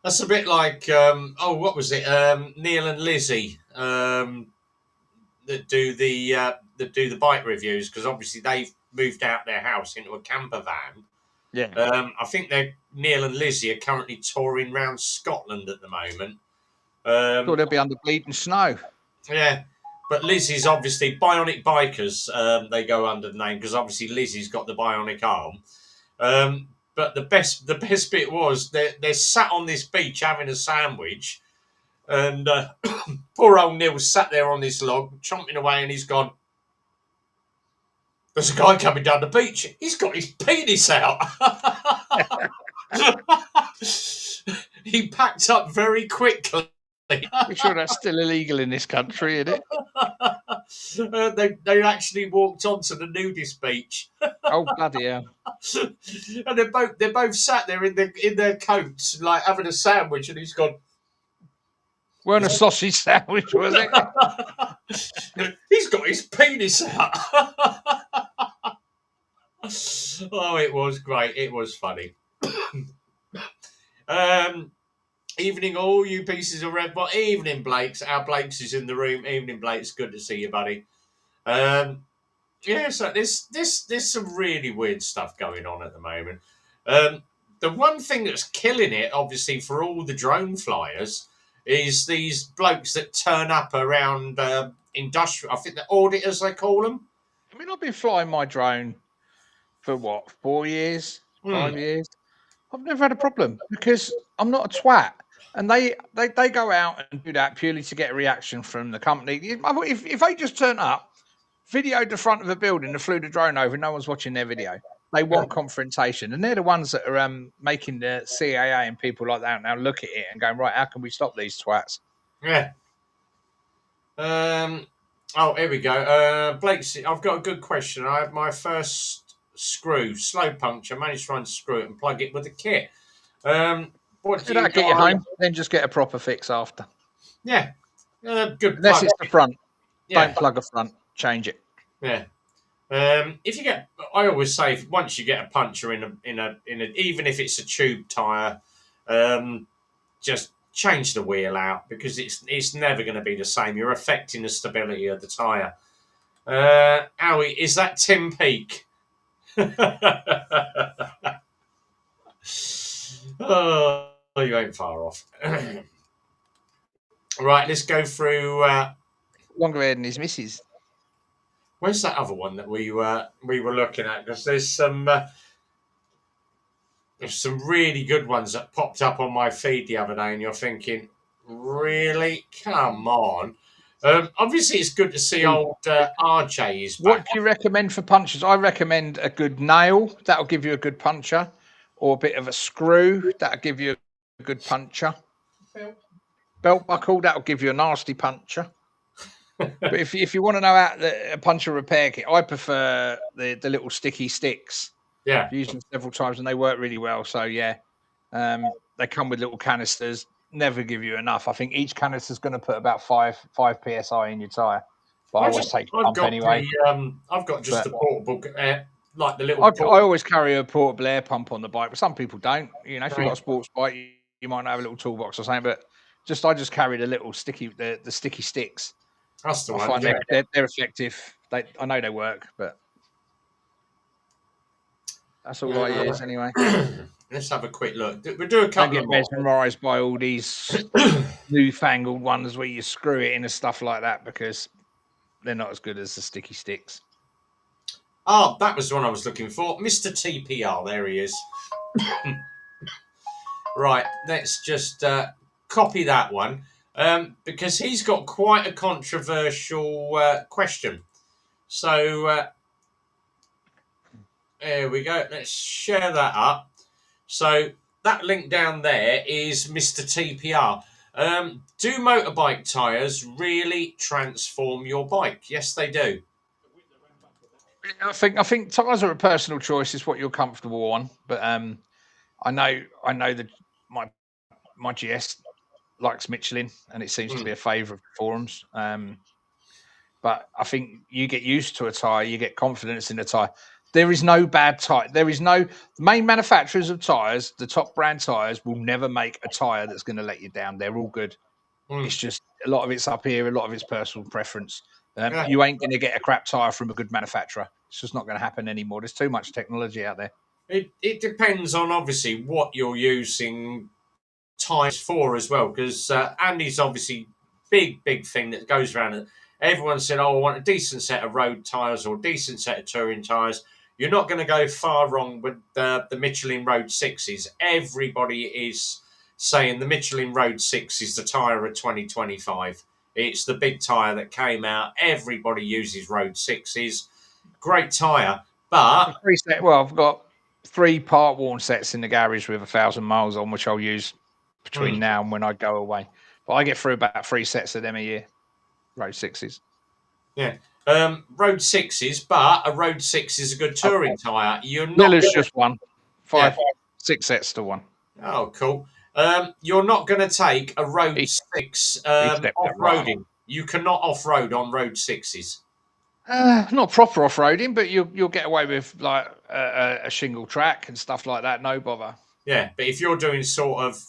Speaker 1: That's a bit like, what was it? Neil and Lizzie that do the bike reviews, because obviously they've moved out their house into a camper van.
Speaker 3: Yeah.
Speaker 1: I think Neil and Lizzie are currently touring around Scotland at the moment.
Speaker 3: Thought they'll be under bleeding snow.
Speaker 1: Yeah. But Lizzie's obviously Bionic Bikers. They go under the name because obviously Lizzie's got the bionic arm. But the best bit was they're sat on this beach having a sandwich, and poor old Neil sat there on this log chomping away, and he's gone. There's a guy coming down the beach. He's got his penis out. He packed up very quickly.
Speaker 3: I'm sure that's still illegal in this country, isn't it?
Speaker 1: They actually walked onto the nudist beach,
Speaker 3: Oh bloody hell!
Speaker 1: and they're both sat there in their coats, like having a sandwich, and he's gone.
Speaker 3: Weren't a sausage sandwich, was it?
Speaker 1: He's got his penis out. Oh, it was great. It was funny. Evening, all you pieces of red. But evening, Blakes. Our Blakes is in the room. Evening, Blakes. Good to see you, buddy. Yeah, so there's some really weird stuff going on at the moment. The one thing that's killing it, obviously, for all the drone flyers, is these blokes that turn up around industrial. I think the auditors they call them.
Speaker 3: I mean, I've been flying my drone for what, 4 years, 5 years. I've never had a problem because I'm not a twat. And they go out and do that purely to get a reaction from the company. If they just turn up, videoed the front of a building and flew the drone over, no one's watching their video. They want confrontation. And they're the ones that are making the CAA and people like that now look at it and going, right, how can we stop these twats?
Speaker 1: Yeah. Oh, here we go. Blake, I've got a good question. I had my first screw, slow puncture, managed to unscrew it and plug it with a kit. What do you
Speaker 3: get you home, then just get a proper fix after.
Speaker 1: Yeah. Good
Speaker 3: Unless
Speaker 1: plug.
Speaker 3: it's the front.
Speaker 1: Yeah.
Speaker 3: Don't plug a front, change it.
Speaker 1: Yeah. If you get, I always say, once you get a puncture in a, even if it's a tube tire, just change the wheel out because it's never going to be the same. You're affecting the stability of the tire. Owie, is that Tim Peake? Oh, you ain't far off. Right, let's go through.
Speaker 3: Longer hair than his missus.
Speaker 1: Where's that other one that we were looking at? Because there's some really good ones that popped up on my feed the other day, and you're thinking, really? Come on. Obviously, it's good to see old RJ is back.
Speaker 3: What do you recommend for punches? I recommend a good nail. That'll give you a good puncher. Or a bit of a screw. That'll give you a good puncher. Belt buckle. That'll give you a nasty puncher. But if you want to know how a puncher repair kit, I prefer the little sticky sticks.
Speaker 1: Yeah.
Speaker 3: I've used them several times and they work really well. So, yeah. They come with little canisters. Never give you enough. I think each canister is going to put about 5 psi in your tire. But I always take a pump anyway.
Speaker 1: I've got just a portable, like the little.
Speaker 3: I always carry a portable air pump on the bike, but some people don't. You know, if you've got a sports bike, you might have a little toolbox or something. But I just carry the little sticky sticks.
Speaker 1: That's the
Speaker 3: I
Speaker 1: one.
Speaker 3: find they're effective. I know they work, but that's all I use anyway.
Speaker 1: Let's have a quick look. We'll do a couple.
Speaker 3: Don't get mesmerised by all these newfangled ones where you screw it in and stuff like that because they're not as good as the sticky sticks.
Speaker 1: Oh, that was the one I was looking for. Mr. TPR, there he is. Right, let's just copy that one because he's got quite a controversial question. So there we go. Let's share that up. So that link down there is Mr. TPR. Do motorbike tyres really transform your bike? Yes, they do.
Speaker 3: I think tyres are a personal choice. It's what you're comfortable on. But I know that my GS likes Michelin, and it seems to be a favourite of forums. But I think you get used to a tyre, you get confidence in the tyre. There is no bad tyre. The main manufacturers of tyres, the top brand tyres, will never make a tyre that's going to let you down. They're all good. It's just a lot of it's up here, a lot of it's personal preference. You ain't going to get a crap tyre from a good manufacturer. It's just not going to happen anymore. There's too much technology out there.
Speaker 1: It depends on obviously what you're using tyres for as well, because Andy's obviously big thing that goes around. Everyone said, "Oh, I want a decent set of road tyres or a decent set of touring tyres." You're not going to go far wrong with the Michelin Road 6s. Everybody is saying the Michelin Road 6 is the tyre of 2025. It's the big tyre that came out. Everybody uses Road 6s. Great tyre, but...
Speaker 3: I've got 3 part-worn sets in the garage with 1,000 miles on, which I'll use between now and when I go away. But I get through about 3 sets of them a year, Road 6s.
Speaker 1: Yeah. Road 6s, but a Road 6 is a good touring tyre. You're not
Speaker 3: Miller's
Speaker 1: gonna,
Speaker 3: just one.
Speaker 1: yeah.
Speaker 3: 6 sets to 1.
Speaker 1: Oh, cool. You're not going to take a Road
Speaker 3: He,
Speaker 1: 6
Speaker 3: he stepped that right
Speaker 1: off-roading. You cannot off-road on Road 6s.
Speaker 3: Not proper off-roading, but you'll get away with like a shingle track and stuff like that. No bother.
Speaker 1: Yeah, but if you're doing sort of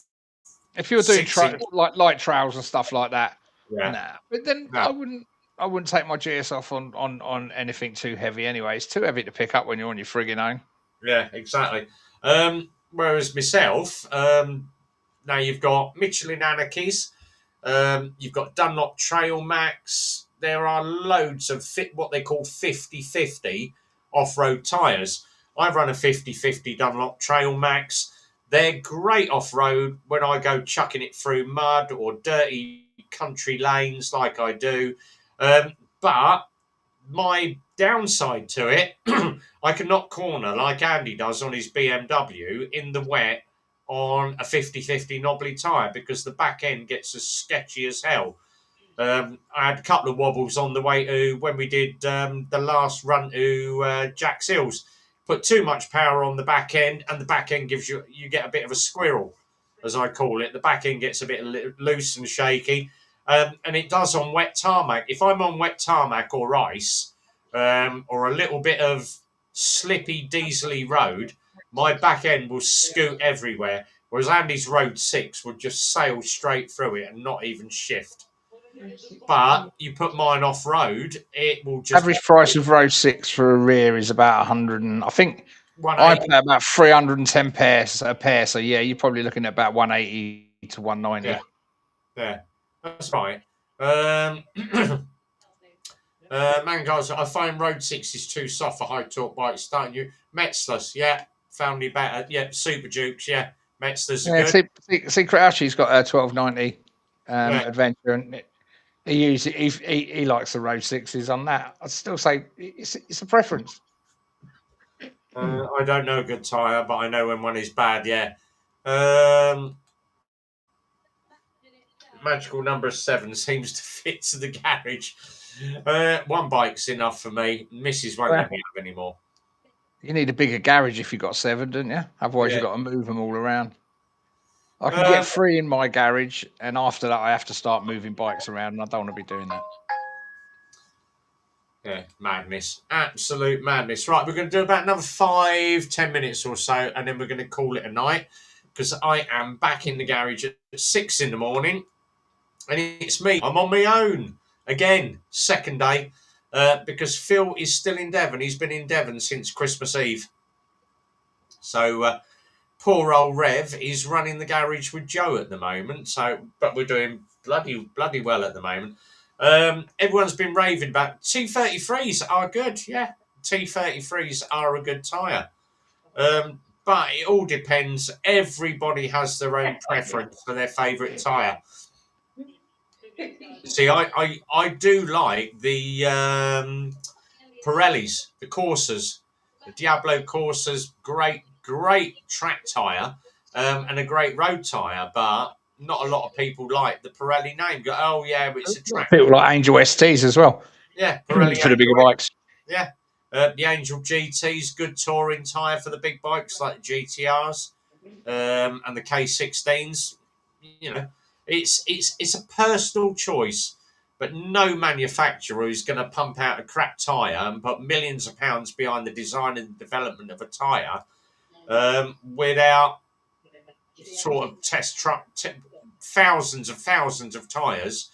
Speaker 3: If you're doing
Speaker 1: 6-inch,
Speaker 3: like light trails and stuff like that,
Speaker 1: yeah,
Speaker 3: nah. But then
Speaker 1: no.
Speaker 3: I wouldn't take my GS off on anything too heavy anyway. It's too heavy to pick up when you're on your frigging own.
Speaker 1: Yeah, exactly. Whereas myself, now you've got Michelin Anarchies, you've got Dunlop Trail Max. There are loads of what they call 50-50 off-road tyres. I've run a 50-50 Dunlop Trail Max. They're great off-road when I go chucking it through mud or dirty country lanes like I do. But my downside to it, I cannot corner like Andy does on his BMW in the wet on a 50-50 knobbly tyre because the back end gets as sketchy as hell. I had a couple of wobbles on the way to when we did the last run to Jack's Hills. Put too much power on the back end, and the back end gives you get a bit of a squirrel, as I call it. The back end gets a bit loose and shaky, and it does on wet tarmac. If I'm on wet tarmac or ice, or a little bit of slippy, diesely road, my back end will scoot everywhere. Whereas Andy's Road 6 would just sail straight through it and not even shift. But you put mine off road, it will just
Speaker 3: Average price of Road 6 for a rear is about 100, and I think I
Speaker 1: 180.
Speaker 3: pay about 310 pairs a pair. So yeah, you're probably looking at about 180 to 190.
Speaker 1: Yeah, that's right. Mangos, I find Road 6 is too soft for high torque bikes, don't you? Metzlers, yeah, found me better. Yeah, Super Dukes, yeah, Metzlers are good.
Speaker 3: Secret Ashley's got a 1290
Speaker 1: Yeah.
Speaker 3: Adventure, and he likes the Road 6s on that. I'd still say it's a preference.
Speaker 1: I don't know a good tyre, but I know when one is bad, yeah. Magical number 7 seems to fit to the garage. One bike's enough for me. Mrs. won't let me have any more.
Speaker 3: You need a bigger garage if you've got 7, don't you? Otherwise,
Speaker 1: Yeah.
Speaker 3: you've got to move them all around. I can get 3 in my garage, and after that, I have to start moving bikes around, and I don't want to be doing that.
Speaker 1: Yeah, madness. Absolute madness. Right, we're going to do about another 5-10 minutes or so, and then we're going to call it a night, because I am back in the garage at 6 in the morning, and it's me. I'm on my own. Again, second day, because Phil is still in Devon. He's been in Devon since Christmas Eve. So, poor old Rev is running the garage with Joe at the moment. So, but we're doing bloody well at the moment. Everyone's been raving about T33s are good. Yeah, T33s are a good tyre. But it all depends. Everybody has their own preference for their favourite tyre. See, I do like the Pirellis, the Corsas, the Diablo Corsas. Great track tyre and a great road tyre, but not a lot of people like the Pirelli name. Go, oh yeah, but it's a track.
Speaker 3: People like Angel STs as well.
Speaker 1: Yeah, Pirelli
Speaker 3: for the bigger bikes.
Speaker 1: Yeah, the Angel GTs, good touring tyre for the big bikes like the GTRs and the K16s. You know, it's a personal choice. But no manufacturer is going to pump out a crap tyre and put millions of pounds behind the design and development of a tyre without sort of thousands of tyres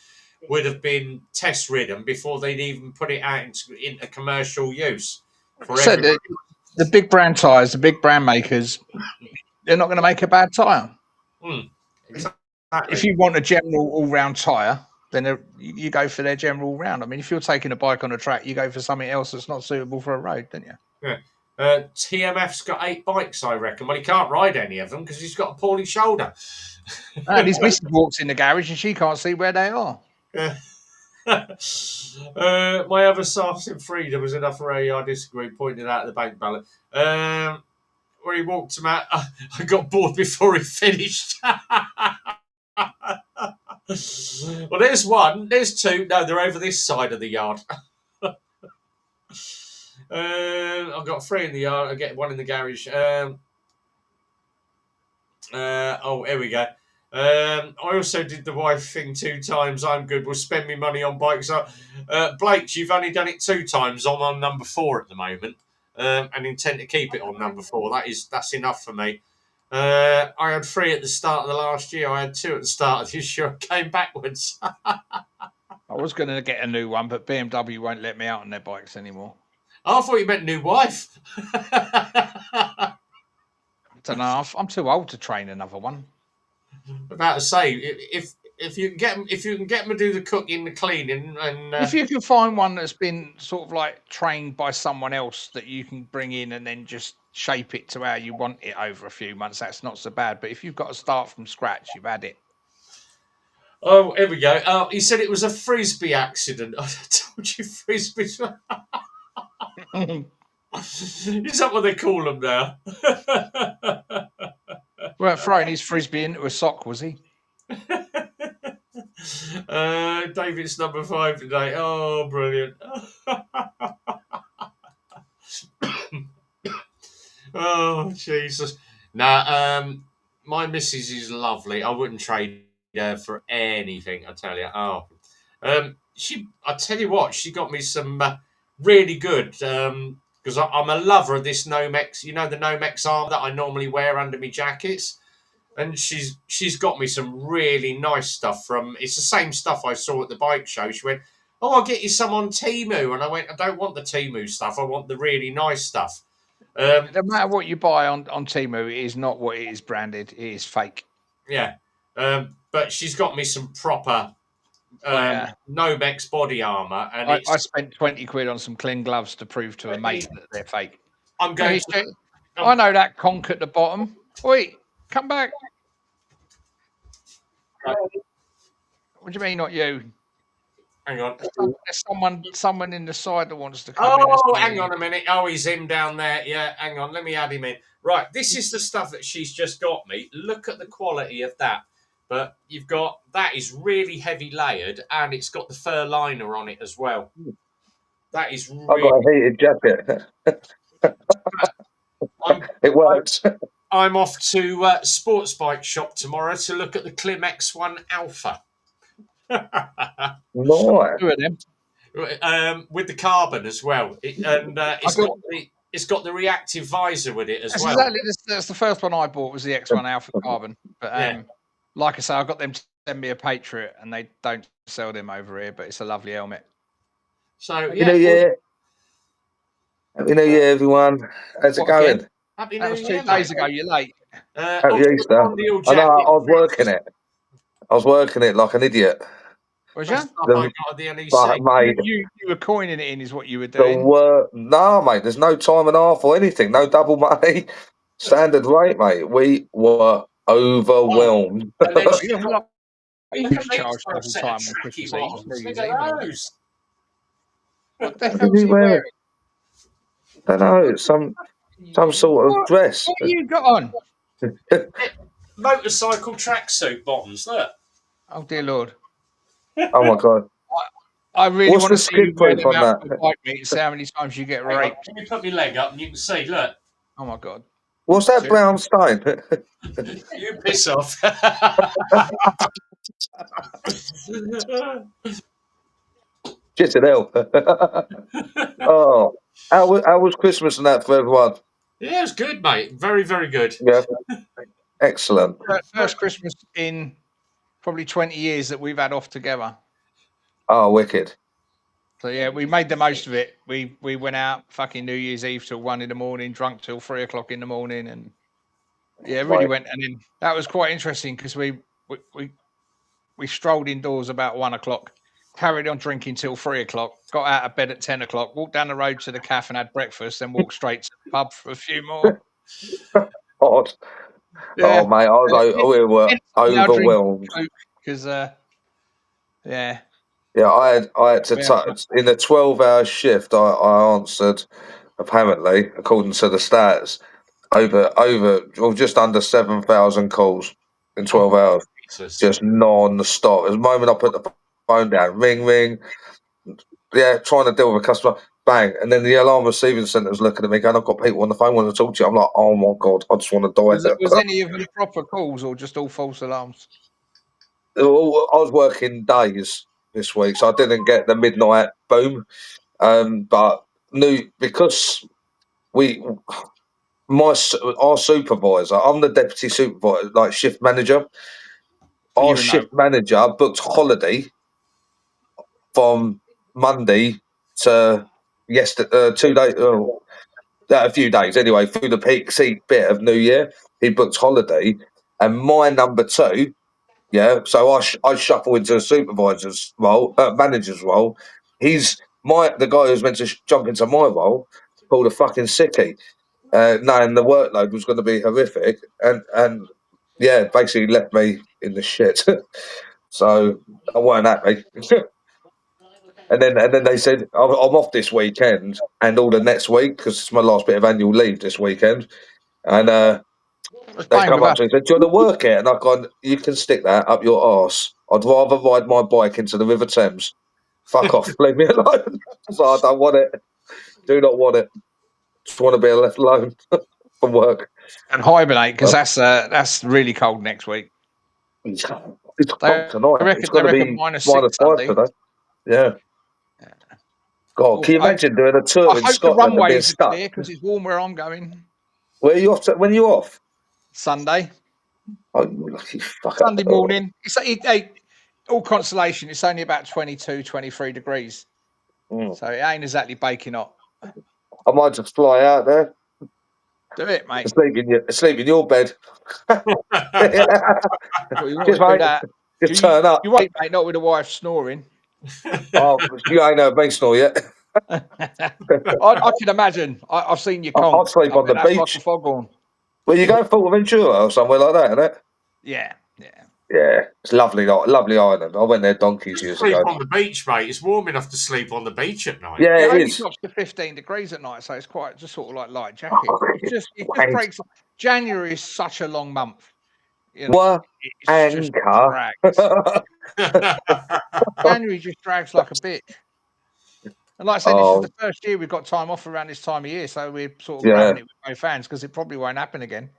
Speaker 1: would have been test ridden before they'd even put it out into commercial use.
Speaker 3: So the big brand tyres, the big brand makers, they're not going to make a bad tyre.
Speaker 1: Exactly.
Speaker 3: If you want a general all-round tyre, then you go for their general all-round. I mean, if you're taking a bike on a track, you go for something else that's not suitable for a road, don't you?
Speaker 1: Yeah. TMF's got 8 bikes, I reckon. Well, he can't ride any of them because he's got a poorly shoulder.
Speaker 3: And his missus walks in the garage and she can't see where they are.
Speaker 1: Yeah. My other soft in freedom was enough for I disagree, pointed out the bank balance. Where he walked him out, I got bored before he finished. Well, there's one, there's 2. No, they're over this side of the yard. I've got 3 in the yard. I get 1 in the garage. Here we go. I also did the wife thing 2 times. I'm good. We'll spend me money on bikes. Blake, you've only done it 2 times. I'm on number 4 at the moment, and intend to keep it on number 4. That's enough for me. I had 3 at the start of the last year. I had 2 at the start of this year. I came backwards.
Speaker 3: I was going to get a new one, but BMW won't let me out on their bikes anymore.
Speaker 1: Oh, I thought you meant new wife.
Speaker 3: I don't know. I'm too old to train another one.
Speaker 1: About to say, if you can get them to do the cooking, the cleaning, and
Speaker 3: If you can find one that's been sort of like trained by someone else that you can bring in and then just shape it to how you want it over a few months, that's not so bad. But if you've got to start from scratch, you've had it.
Speaker 1: oh, here we go. Oh, he said it was a frisbee accident. I told you frisbees. Is that what they call them now?
Speaker 3: Weren't throwing his frisbee into a sock, was he?
Speaker 1: David's number 5 today. Oh, brilliant. Oh, Jesus. Now, my missus is lovely. I wouldn't trade her for anything, I tell you. Oh, I tell you what, she got me some really good, because I'm a lover of this Nomex, the Nomex arm that I normally wear under my jackets. And she's got me some really nice stuff it's the same stuff I saw at the bike show. She went, "Oh, I'll get you some on Temu." And I went, "I don't want the Temu stuff. I want the really nice stuff."
Speaker 3: No matter what you buy on Temu, it is not what it is branded. It is fake.
Speaker 1: Yeah. But she's got me some proper Nomex body armour. And
Speaker 3: I spent 20 quid on some clean gloves to prove to a mate that they're fake.
Speaker 1: I'm going
Speaker 3: I know that conch at the bottom. Wait, come back.
Speaker 1: Right.
Speaker 3: What do you mean, not you?
Speaker 1: Hang on.
Speaker 3: There's someone in the side that wants to come in.
Speaker 1: Oh, hang on a minute. Oh, he's him down there. Yeah, hang on. Let me add him in. Right, this is the stuff that she's just got me. Look at the quality of that. But that is really heavy layered, and it's got the fur liner on it as well. That is really...
Speaker 4: I've got a heated jacket. It works.
Speaker 1: I'm off to Sports Bike Shop tomorrow to look at the Klim X1 Alpha.
Speaker 4: Nice.
Speaker 3: 2 of them.
Speaker 1: With the carbon as well. It's got the reactive visor with it as well.
Speaker 3: Exactly. That's the first one I bought was the X1 Alpha Carbon. But like I say, I got them to send me a Patriot, and they don't sell them over here. But it's a lovely helmet.
Speaker 1: So
Speaker 4: Happy New Year, everyone. How's it going?
Speaker 3: Again? That was 2 days ago. You're late.
Speaker 4: Happy Easter. I know. I was working it. I was working it like an idiot.
Speaker 3: Was you?
Speaker 4: Mate,
Speaker 3: you were coining it in, is what you were doing.
Speaker 4: No, mate. There's no time and a half or anything. No double money. Standard rate, mate. We were overwhelmed.
Speaker 3: You charge double time on Christmas Eve. What the hell is he wearing?
Speaker 4: I don't know. Some sort of dress.
Speaker 3: What have you got on?
Speaker 1: Motorcycle tracksuit bottoms. Look.
Speaker 3: Oh dear Lord.
Speaker 4: Oh my God.
Speaker 3: I really want to see you wear them out
Speaker 4: on
Speaker 3: to bike meet and see how many times you get raped.
Speaker 1: Let me put my leg up and you can see. Look.
Speaker 3: Oh my God.
Speaker 4: What's that brown stain?
Speaker 1: You piss off.
Speaker 4: Shit it hell. Oh, how was Christmas and that for everyone?
Speaker 1: Yeah, it was good, mate. Very, very good.
Speaker 4: Yeah, excellent.
Speaker 3: First Christmas in probably 20 years that we've had off together.
Speaker 4: Oh, wicked.
Speaker 3: So yeah, we made the most of it. We went out fucking New Year's Eve till 1 a.m, drunk till 3 o'clock in the morning, and yeah, really went. And then that was quite interesting because we strolled indoors about 1 o'clock, carried on drinking till 3 o'clock, got out of bed at 10 o'clock, walked down the road to the cafe and had breakfast, then walked straight to the pub for a few more.
Speaker 4: Odd. Yeah. Oh mate, we were overwhelmed
Speaker 3: because
Speaker 4: yeah, I had to touch in a 12-hour shift. I answered, apparently, according to the stats, over just under 7,000 calls in 12 hours, just non-stop. At the moment I put the phone down, ring, yeah, trying to deal with a customer. bang, and then the alarm receiving centre's looking at me going, I've got people on the phone wanting to talk to you. I'm like, oh my God, I just want to die.
Speaker 3: Was any of them proper calls or just all false alarms?
Speaker 4: I was working days this week, so I didn't get the midnight boom. But because our supervisor, I'm the deputy supervisor, like shift manager.
Speaker 3: So
Speaker 4: Our
Speaker 3: you know.
Speaker 4: shift manager booked holiday from Monday to yesterday, 2 days, a few days anyway, through the peak seat bit of New Year. He booked holiday, and my number 2, so I shuffle into the supervisor's role, manager's role. The guy who's meant to jump into my role, pulled a fucking sickie, knowing the workload was going to be horrific, and basically left me in the shit. So I weren't happy. And then they said, I'm off this weekend and all the next week because it's my last bit of annual leave this weekend. And they come up to me and said, do you want to work it? And I've gone, you can stick that up your arse. I'd rather ride my bike into the River Thames. Fuck off, leave me alone. So I don't want it. Do not want it. Just want to be left alone from work.
Speaker 3: And hibernate, because that's really cold next week.
Speaker 4: It's cold tonight. It's going to be
Speaker 3: -6
Speaker 4: -5 today. Yeah. God, can you imagine doing a tour in Scotland and being stuck?
Speaker 3: Because it's warm where I'm going.
Speaker 4: Where are you off to? When are you off?
Speaker 3: Sunday.
Speaker 4: Oh, you lucky fucker.
Speaker 3: Sunday morning. All consolation, it's only about 22, 23 degrees. So it ain't exactly baking hot.
Speaker 4: I might just fly out there.
Speaker 3: Do it, mate.
Speaker 4: Sleep in your bed. Just turn up.
Speaker 3: You wait, mate, not with the wife snoring.
Speaker 4: Oh, you ain't heard me snore yet.
Speaker 3: I can imagine. I've seen you.
Speaker 4: I'll sleep on the beach.
Speaker 3: Like a foghorn.
Speaker 4: Well, you go Fuerteventura or somewhere like that, isn't it?
Speaker 3: Yeah.
Speaker 4: Yeah, it's lovely island. I went there donkeys years ago.
Speaker 1: Sleep on the beach, mate. It's warm enough to sleep on the beach at night.
Speaker 4: Yeah, it
Speaker 3: only
Speaker 4: is.
Speaker 3: drops to 15 degrees at night, so it's quite just sort of like light jacket. It just breaks. January is such a long month. You know, just drags. January just drags like a bitch. And like I said, this is the first year we've got time off around this time of year, so we're sort of grabbing it with both hands because it probably won't happen again.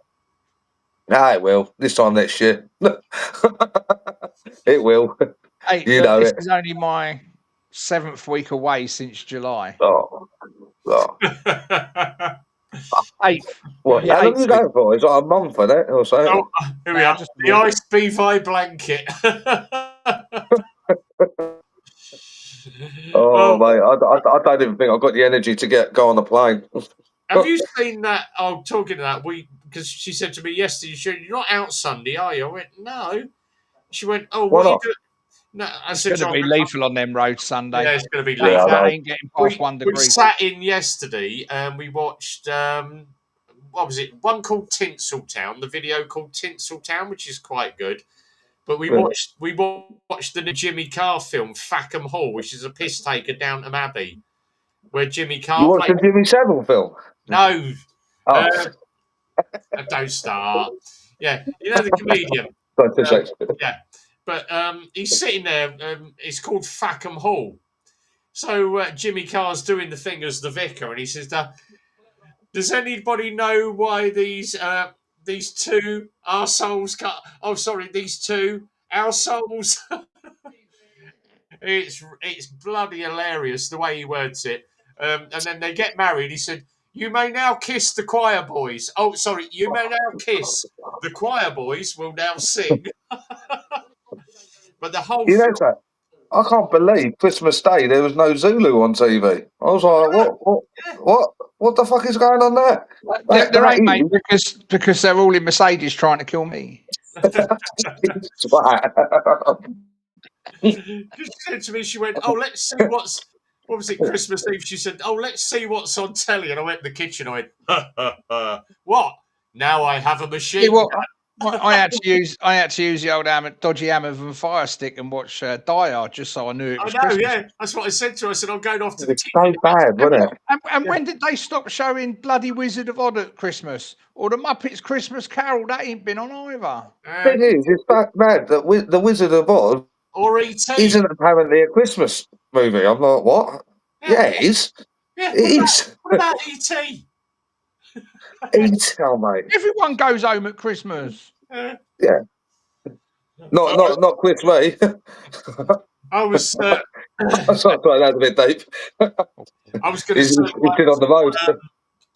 Speaker 4: Nah, it will. This time next year. It will.
Speaker 3: Hey, this is only my 7th week away since July.
Speaker 4: Oh.
Speaker 3: 8th.
Speaker 4: What? How long are you going for? Is it a month for that or so?
Speaker 1: Oh, here we are. The ice BVI blanket.
Speaker 4: Mate, I don't even think I've got the energy to go on the plane.
Speaker 1: Have you seen that? Oh, talking to that, because she said to me yesterday, you're not out Sunday, are you? I went, no. She went, oh, what are you doing? No, I said,
Speaker 3: it's going to be lethal on them roads Sunday.
Speaker 1: Yeah, it's going to be lethal.
Speaker 3: That ain't getting past 1 degree.
Speaker 1: We sat in yesterday and we watched, what was it? One called Tinseltown, the video called Tinseltown, which is quite good. But we watched the new Jimmy Carr film, Fackham Hall, which is a piss taker Downton Abbey, where Jimmy Carr.
Speaker 4: You watched the Jimmy Savile film?
Speaker 1: No. Don't start. Yeah, you know the comedian. Yeah, but he's sitting there. It's called Fackham Hall. So Jimmy Carr's doing the thing as the vicar, and he says, "Does anybody know why these two arseholes cut? Oh, sorry, these two arseholes." It's bloody hilarious the way he words it. And then they get married. He said, "You may now kiss the choir boys." Oh, sorry, you may now kiss the choir boys. Will now sing. But the whole
Speaker 4: that? I can't believe Christmas Day there was no Zulu on TV. I was like, what the fuck is going on there?
Speaker 3: There ain't, mate, because they're all in Mercedes trying to kill me.
Speaker 1: She said to me, she went, "Oh, let's see what was it, Christmas Eve?" She said, "Oh, let's see what's on telly." And I went in the kitchen. I went, "What? Now I have a machine."
Speaker 3: I had to use the old dodgy Amazon Fire Stick and watch Die Hard just so I knew it was Christmas.
Speaker 1: Yeah, that's what I said to her. I said, "I'm going off to the
Speaker 4: kitchen." It's so bad, wasn't it?
Speaker 3: And when did they stop showing bloody Wizard of Oz at Christmas or the Muppets Christmas Carol? That ain't been on either.
Speaker 4: It is. It's that bad that the Wizard of Oz
Speaker 1: or E.T.
Speaker 4: isn't apparently a Christmas movie. I'm like, what? Yeah, it is.
Speaker 1: Yeah.
Speaker 4: It is.
Speaker 1: What about E.T.?
Speaker 4: E.T., mate.
Speaker 3: Everyone goes home at Christmas.
Speaker 1: Uh,
Speaker 4: Yeah. Not Chris Ray.
Speaker 1: I was
Speaker 4: Sorry, that's a bit deep.
Speaker 1: I was going to
Speaker 4: He's
Speaker 1: say,
Speaker 4: been on the road.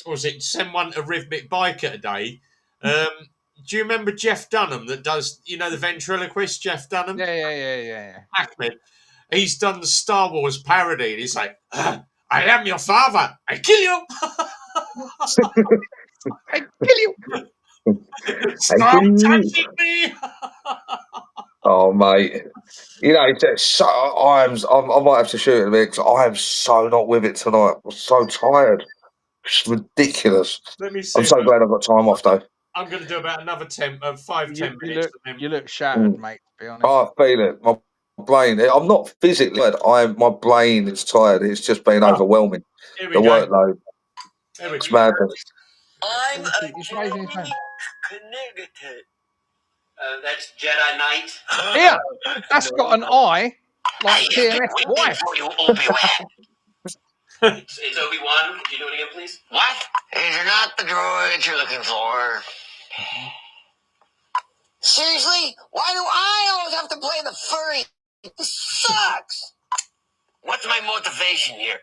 Speaker 1: what was it? Send one to Rhythmic Biker today. Do you remember Jeff Dunham that does, the ventriloquist, Jeff Dunham?
Speaker 3: Yeah.
Speaker 1: Ahmed. He's done the Star Wars parody, and he's like, I am your father. I kill you.
Speaker 3: I kill you.
Speaker 1: Stop touching me.
Speaker 4: Oh, mate. It's so, I might have to shoot it a bit because I am so not with it tonight. I'm so tired. It's ridiculous.
Speaker 1: Let me see.
Speaker 4: I'm so glad I've got time off, though.
Speaker 1: I'm going to do about another 10 minutes.
Speaker 3: You look shattered, mate, to be honest.
Speaker 4: I feel it. My brain, I'm not physically tired. My brain is tired. It's just been overwhelming.
Speaker 1: Here we
Speaker 4: The
Speaker 1: go.
Speaker 4: workload.
Speaker 1: There we
Speaker 4: It's
Speaker 1: go.
Speaker 4: madness.
Speaker 5: I'm a
Speaker 3: He's raising his hand.
Speaker 5: Connecticut.
Speaker 6: That's Jedi Knight.
Speaker 3: Here, that's got an eye like TMF's
Speaker 5: Waiting
Speaker 3: wife.
Speaker 5: for you, Obi-Wan.
Speaker 6: It's Obi-Wan. Could you do it again, please?
Speaker 5: What? These are not the droids you're looking for. Seriously? Why do I always have to play the furry? This sucks. What's my motivation here?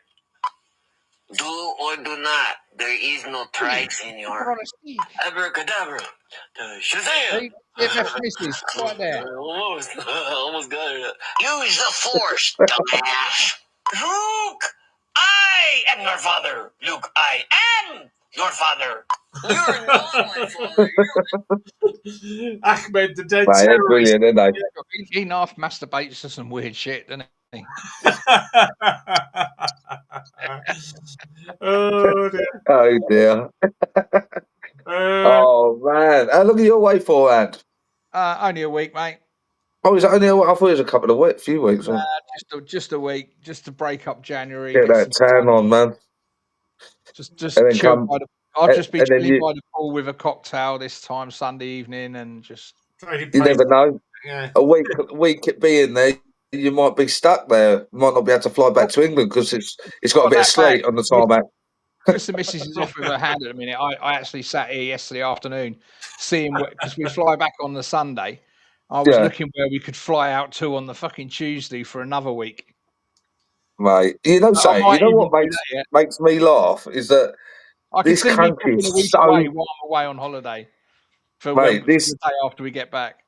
Speaker 5: Do or do not. There is no try, senor. Abracadabra. Shazam!
Speaker 3: TMF's missus, right there.
Speaker 5: Almost got it. Use the Force, dumbass. Luke! I am your father. Luke, I am your father. You're not my father.
Speaker 1: Ahmed, the dead
Speaker 4: Mate, they're
Speaker 1: terrorist.
Speaker 4: brilliant, aren't they?
Speaker 3: He half masturbates to some weird shit, doesn't he?
Speaker 1: Oh, dear.
Speaker 4: Oh, dear. Oh, man. How long are you away for, Ant?
Speaker 3: Only a week, mate.
Speaker 4: Oh, is it only? I thought it was a couple of weeks, few weeks.
Speaker 3: Just a week, just to break up January.
Speaker 4: Get that tan on, man.
Speaker 3: Just
Speaker 4: And then
Speaker 3: chill
Speaker 4: come-
Speaker 3: by the. I'll just be
Speaker 4: and then
Speaker 3: chilling
Speaker 4: you-
Speaker 3: by the pool with a cocktail this time Sunday evening, and just.
Speaker 4: You never know.
Speaker 1: Yeah.
Speaker 4: A week it being there, you might be stuck there. You might not be able to fly back to England because it's got a bit of slate on the tarmac.
Speaker 3: Because the missus is off with her hand at the minute. I actually sat here yesterday afternoon seeing because we fly back on the Sunday. I was looking where we could fly out to on the fucking Tuesday for another week.
Speaker 4: Mate, you know what makes me laugh is that
Speaker 3: I could
Speaker 4: this
Speaker 3: see me
Speaker 4: country
Speaker 3: booking a week
Speaker 4: is so.
Speaker 3: away while I'm away on holiday for
Speaker 4: Mate,
Speaker 3: the day after we get back.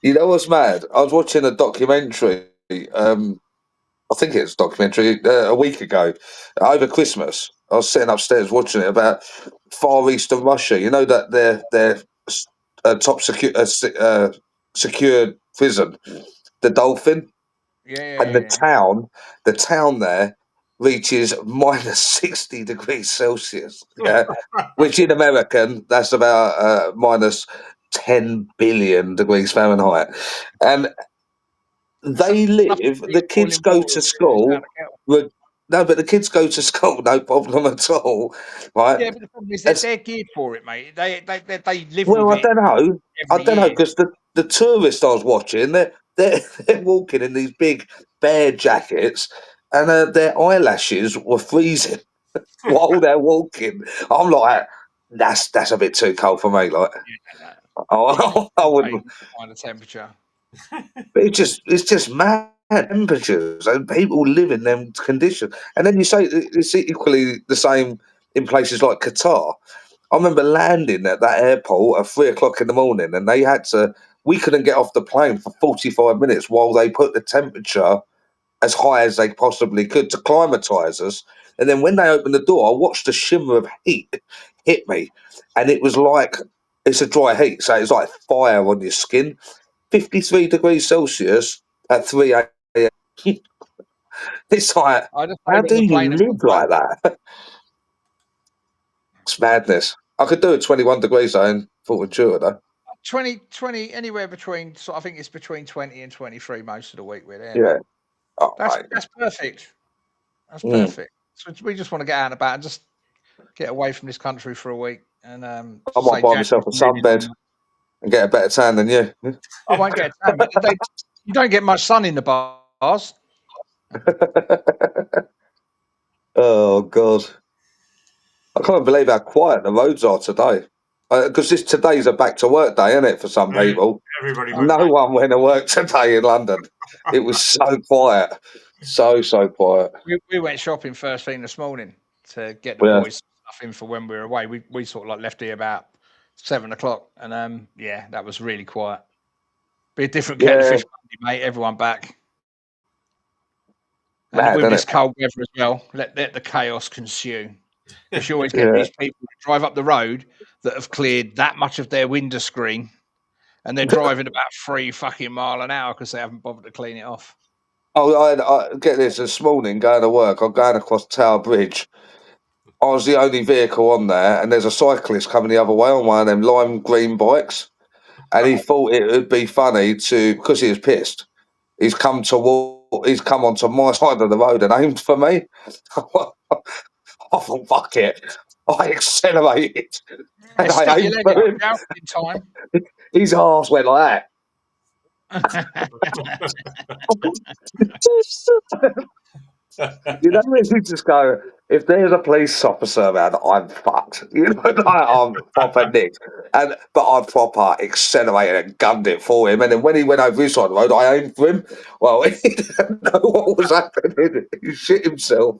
Speaker 4: You know what's mad? I was watching a documentary. I think it's a documentary a week ago over Christmas. I was sitting upstairs watching it about Far Eastern Russia. You know that their top secured prison, the Dolphin, and the town there reaches minus 60 degrees Celsius. Yeah, which in American that's about minus 10 billion degrees Fahrenheit, and they live. The kids go to school. No, but the kids go to school, no problem at all, right?
Speaker 3: Yeah, but the problem is they're geared for it, mate. They live
Speaker 4: Well,
Speaker 3: with
Speaker 4: I don't know.
Speaker 3: I don't
Speaker 4: know because the tourists I was watching, they're walking in these big bear jackets, and their eyelashes were freezing while they're walking. I'm like, that's a bit too cold for me. Like, I wouldn't
Speaker 3: find the temperature.
Speaker 4: But it's just mad temperatures and people live in them conditions. And then you say it's equally the same in places like Qatar. I remember landing at that airport at 3:00 in the morning, and we couldn't get off the plane for 45 minutes while they put the temperature as high as they possibly could to climatise us. And then when they opened the door, I watched a shimmer of heat hit me, and it was like it's a dry heat, so it's like fire on your skin. 53 degrees Celsius at 3 a.m. It's like, how do you live like that? It's madness. I could do it 21 degrees though in Fortitude though.
Speaker 3: 20, anywhere between, so I think it's between 20 and 23 most of the week we're there.
Speaker 4: Yeah. Oh,
Speaker 3: that's perfect. That's perfect. So we just want to get out and about and just get away from this country for a week. And
Speaker 4: I might buy myself a sunbed and get a better tan than you.
Speaker 3: I won't get a tan, but you don't get much sun in the bars.
Speaker 4: Oh God, I can't believe how quiet the roads are today. Because today's a back to work day, isn't it? For some people,
Speaker 1: Everybody went
Speaker 4: no
Speaker 1: back.
Speaker 4: one went to work today in London. It was so quiet, so quiet.
Speaker 3: We went shopping first thing this morning to get the
Speaker 4: Yeah.
Speaker 3: boys stuff in for when we were away. We sort of like left here about 7 o'clock, and yeah, that was really quiet. Be a different kettle of
Speaker 4: Yeah.
Speaker 3: fish, mate. Everyone back. And
Speaker 4: Mad,
Speaker 3: with
Speaker 4: isn't
Speaker 3: this
Speaker 4: it?
Speaker 3: cold weather as well, let the chaos consume. Because you always get
Speaker 4: Yeah.
Speaker 3: these people who drive up the road that have cleared that much of their window screen, and they're driving about 3 fucking mile an hour because they haven't bothered to clean it off.
Speaker 4: Oh, I get this morning going to work. I'm going across Tower Bridge. I was the only vehicle on there, and there's a cyclist coming the other way on one of them lime green bikes. And he thought it would be funny because he was pissed. He's come onto my side of the road and aimed for me. I thought, fuck it. I accelerated and I
Speaker 3: Stick your
Speaker 4: aimed
Speaker 3: leg
Speaker 4: for
Speaker 3: out,
Speaker 4: him.
Speaker 3: shout in time.
Speaker 4: His arse went like that. You know, when you just go, if there's a police officer around, I'm fucked. You know, like, I'm proper nicked. But I proper accelerated and gunned it for him. And then when he went over his side of the road, I aimed for him. Well, he didn't know what was happening. He shit himself.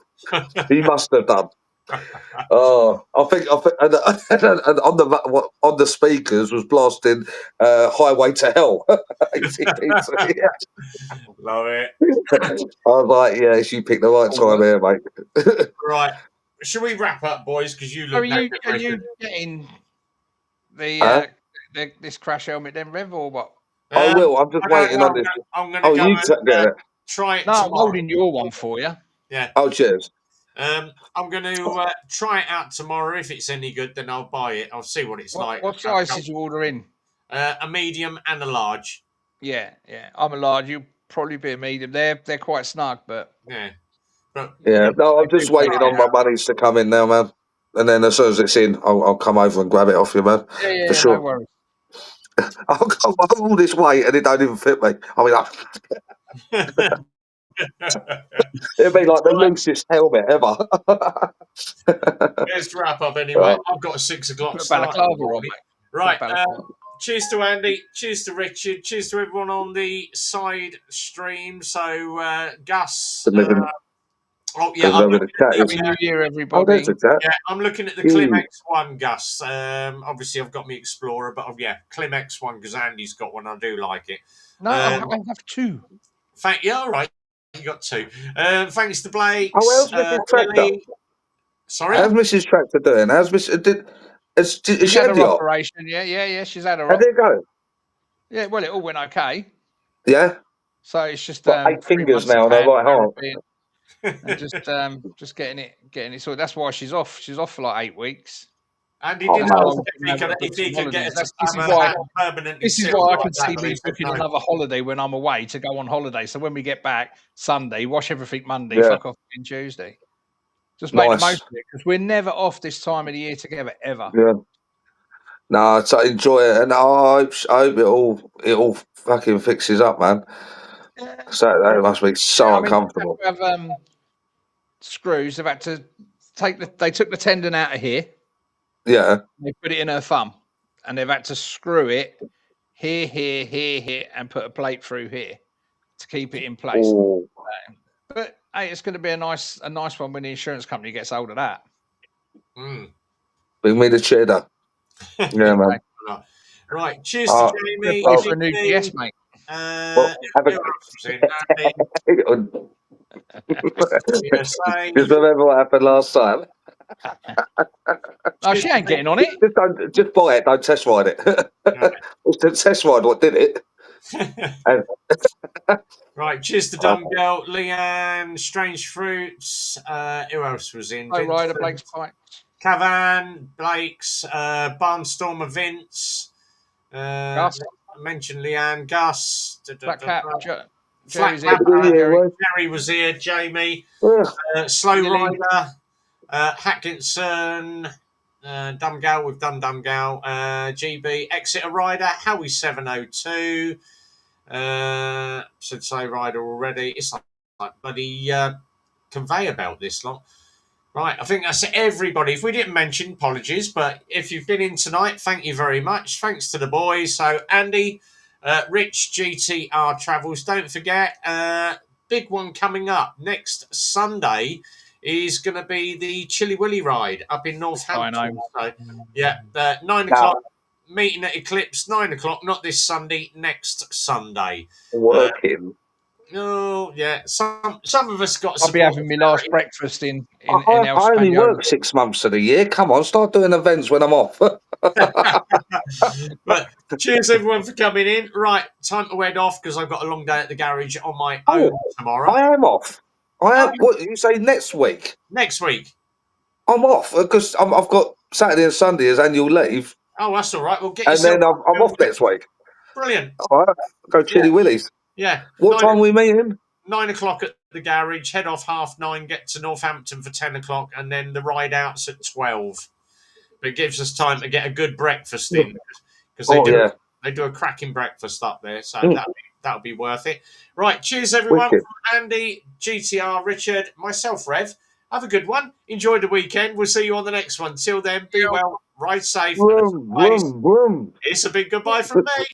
Speaker 4: He must have done. Oh, I think, and on the speakers was blasting "Highway to Hell." ACDC.
Speaker 1: Love it.
Speaker 4: I was like, "Yes, you picked the right time here, mate."
Speaker 1: Right. Should we wrap up, boys? Because you
Speaker 3: Are
Speaker 1: look
Speaker 3: you
Speaker 1: knackered.
Speaker 3: getting
Speaker 4: Huh?
Speaker 3: this crash helmet then, Rev, or what?
Speaker 4: I will. I'm just
Speaker 1: I don't
Speaker 4: waiting
Speaker 1: know.
Speaker 4: on this.
Speaker 1: I'm going to
Speaker 4: Oh,
Speaker 1: go
Speaker 4: you
Speaker 1: and
Speaker 4: get it.
Speaker 1: try it
Speaker 3: No, I'm
Speaker 1: tomorrow.
Speaker 3: holding your one for you.
Speaker 1: Yeah.
Speaker 4: Oh, cheers.
Speaker 1: I'm going to try it out tomorrow. If it's any good, then I'll buy it. I'll see what it's like.
Speaker 3: What size did you order in?
Speaker 1: A medium and a large.
Speaker 3: Yeah. I'm a large. You'll probably be a medium. They're quite snug, but
Speaker 1: Yeah. But
Speaker 4: Yeah. No, I'm just waiting on my monies to come in now, man. And then as soon as it's in, I'll come over and grab it off you, man.
Speaker 3: yeah,
Speaker 4: For
Speaker 3: no
Speaker 4: sure.
Speaker 3: worries.
Speaker 4: I'll go all this weight and it don't even fit me. I mean, it'd be like the loosest helmet ever.
Speaker 1: let's wrap up anyway. I've got a 6 o'clock
Speaker 3: Put a
Speaker 1: start.
Speaker 3: balaclava on, mate.
Speaker 1: Right.
Speaker 3: Put a balaclava.
Speaker 1: Cheers to Andy. Cheers to Richard. Cheers to everyone on the side stream. So, Gus. Oh, yeah.
Speaker 3: Happy New Year, everybody.
Speaker 4: Oh, there's a chat.
Speaker 1: Yeah, I'm looking at the Klim X1, Gus. Obviously, I've got my Explorer, but yeah, Klim X1 because Andy's got one. I do like it.
Speaker 3: No, I have two.
Speaker 1: Yeah, all right. You got two. Thanks to Blake.
Speaker 4: Oh, how's Mrs. Tractor?
Speaker 1: Sorry?
Speaker 4: How's Mrs. Tractor doing? How's
Speaker 3: She's
Speaker 4: she
Speaker 3: had
Speaker 4: had
Speaker 3: her
Speaker 4: the op?
Speaker 3: operation. Yeah. She's had her
Speaker 4: How
Speaker 3: op.
Speaker 4: did it go?
Speaker 3: Yeah, well, it all went okay.
Speaker 4: Yeah.
Speaker 3: So it's just
Speaker 4: Got 8
Speaker 3: 3
Speaker 4: fingers
Speaker 3: months
Speaker 4: now
Speaker 3: of
Speaker 4: on her right arm.
Speaker 3: therapy and just getting it sorted. That's why she's off. She's off for like 8 weeks.
Speaker 1: And he
Speaker 4: Oh,
Speaker 1: did
Speaker 4: man.
Speaker 1: ask if he could get us permanently.
Speaker 3: This is why I can see me booking another holiday when I'm away to go on holiday. So when we get back Sunday, wash everything Monday, fuck off in Tuesday. Just make the most of it because we're never off this time of the year together ever.
Speaker 4: Yeah. No, so enjoy it, and I hope it all fucking fixes up, man. So that must be so uncomfortable.
Speaker 3: They have screws. They've had to they took the tendon out of here.
Speaker 4: Yeah.
Speaker 3: They put it in her thumb, and they've had to screw it here, and put a plate through here to keep it in place.
Speaker 4: Oh.
Speaker 3: But hey, it's going to be a nice one when the insurance company gets hold of that.
Speaker 4: Bring me the cheddar. Yeah, man.
Speaker 1: Right, cheers to Jamie.
Speaker 3: For a new DS, mate.
Speaker 4: Just remember what happened last time.
Speaker 3: Oh, she ain't getting on it.
Speaker 4: Just buy it. Don't test ride it. It's the test ride what did it.
Speaker 1: Right, cheers to Dumb Girl, Leanne, Strange Fruits. Who else was in?
Speaker 3: Oh, Ryder, Blake's Pike.
Speaker 1: Cavan, Blake's, Barnstormer, Vince.
Speaker 3: Gus.
Speaker 1: I mentioned Leanne, Gus.
Speaker 3: Black Cat,
Speaker 1: Jerry was here, Jamie. Slow Rider, Hatkinson, Dumb Gal, we've done Dumb Gal. GB, Exeter Rider, Howie 702. Said Slow Rider already. It's like bloody conveyor belt, this lot. Right, I think that's everybody. If we didn't mention, apologies, but if you've been in tonight, thank you very much. Thanks to the boys. So, Andy, Rich, GTR Travels, don't forget, big one coming up next Sunday is going to be the Chilly Willy ride up in Northampton. So, yeah, 9 o'clock, meeting at Eclipse, 9 o'clock, not this Sunday, next Sunday.
Speaker 4: Working.
Speaker 1: Oh, yeah, some of us got
Speaker 3: I'll be having my last breakfast in El
Speaker 4: I only
Speaker 3: Spaniolo.
Speaker 4: work 6 months of the year. Come on, start doing events when I'm off.
Speaker 1: But cheers everyone for coming in. Right, time to head off because I've got a long day at the garage on my own tomorrow.
Speaker 4: I am off. I am. What you say next week?
Speaker 1: Next week.
Speaker 4: I'm off because I've got Saturday and Sunday as annual leave.
Speaker 1: Oh, that's all right. We'll get
Speaker 4: and
Speaker 1: yourself.
Speaker 4: then I'm off next week.
Speaker 1: Brilliant.
Speaker 4: All right, go Chilly Willies.
Speaker 1: Yeah.
Speaker 4: What time are we meeting?
Speaker 1: 9 o'clock at the garage. Head off 9:30. Get to Northampton for 10 o'clock, and then the ride out's at 12. But it gives us time to get a good breakfast in because they do a cracking breakfast up there. So that'll be worth it. Right. Cheers, everyone. From Andy, GTR, Richard, myself, Rev. Have a good one. Enjoy the weekend. We'll see you on the next one. Till then, be well, ride safe.
Speaker 4: Vroom, vroom, vroom.
Speaker 1: It's a big goodbye from me.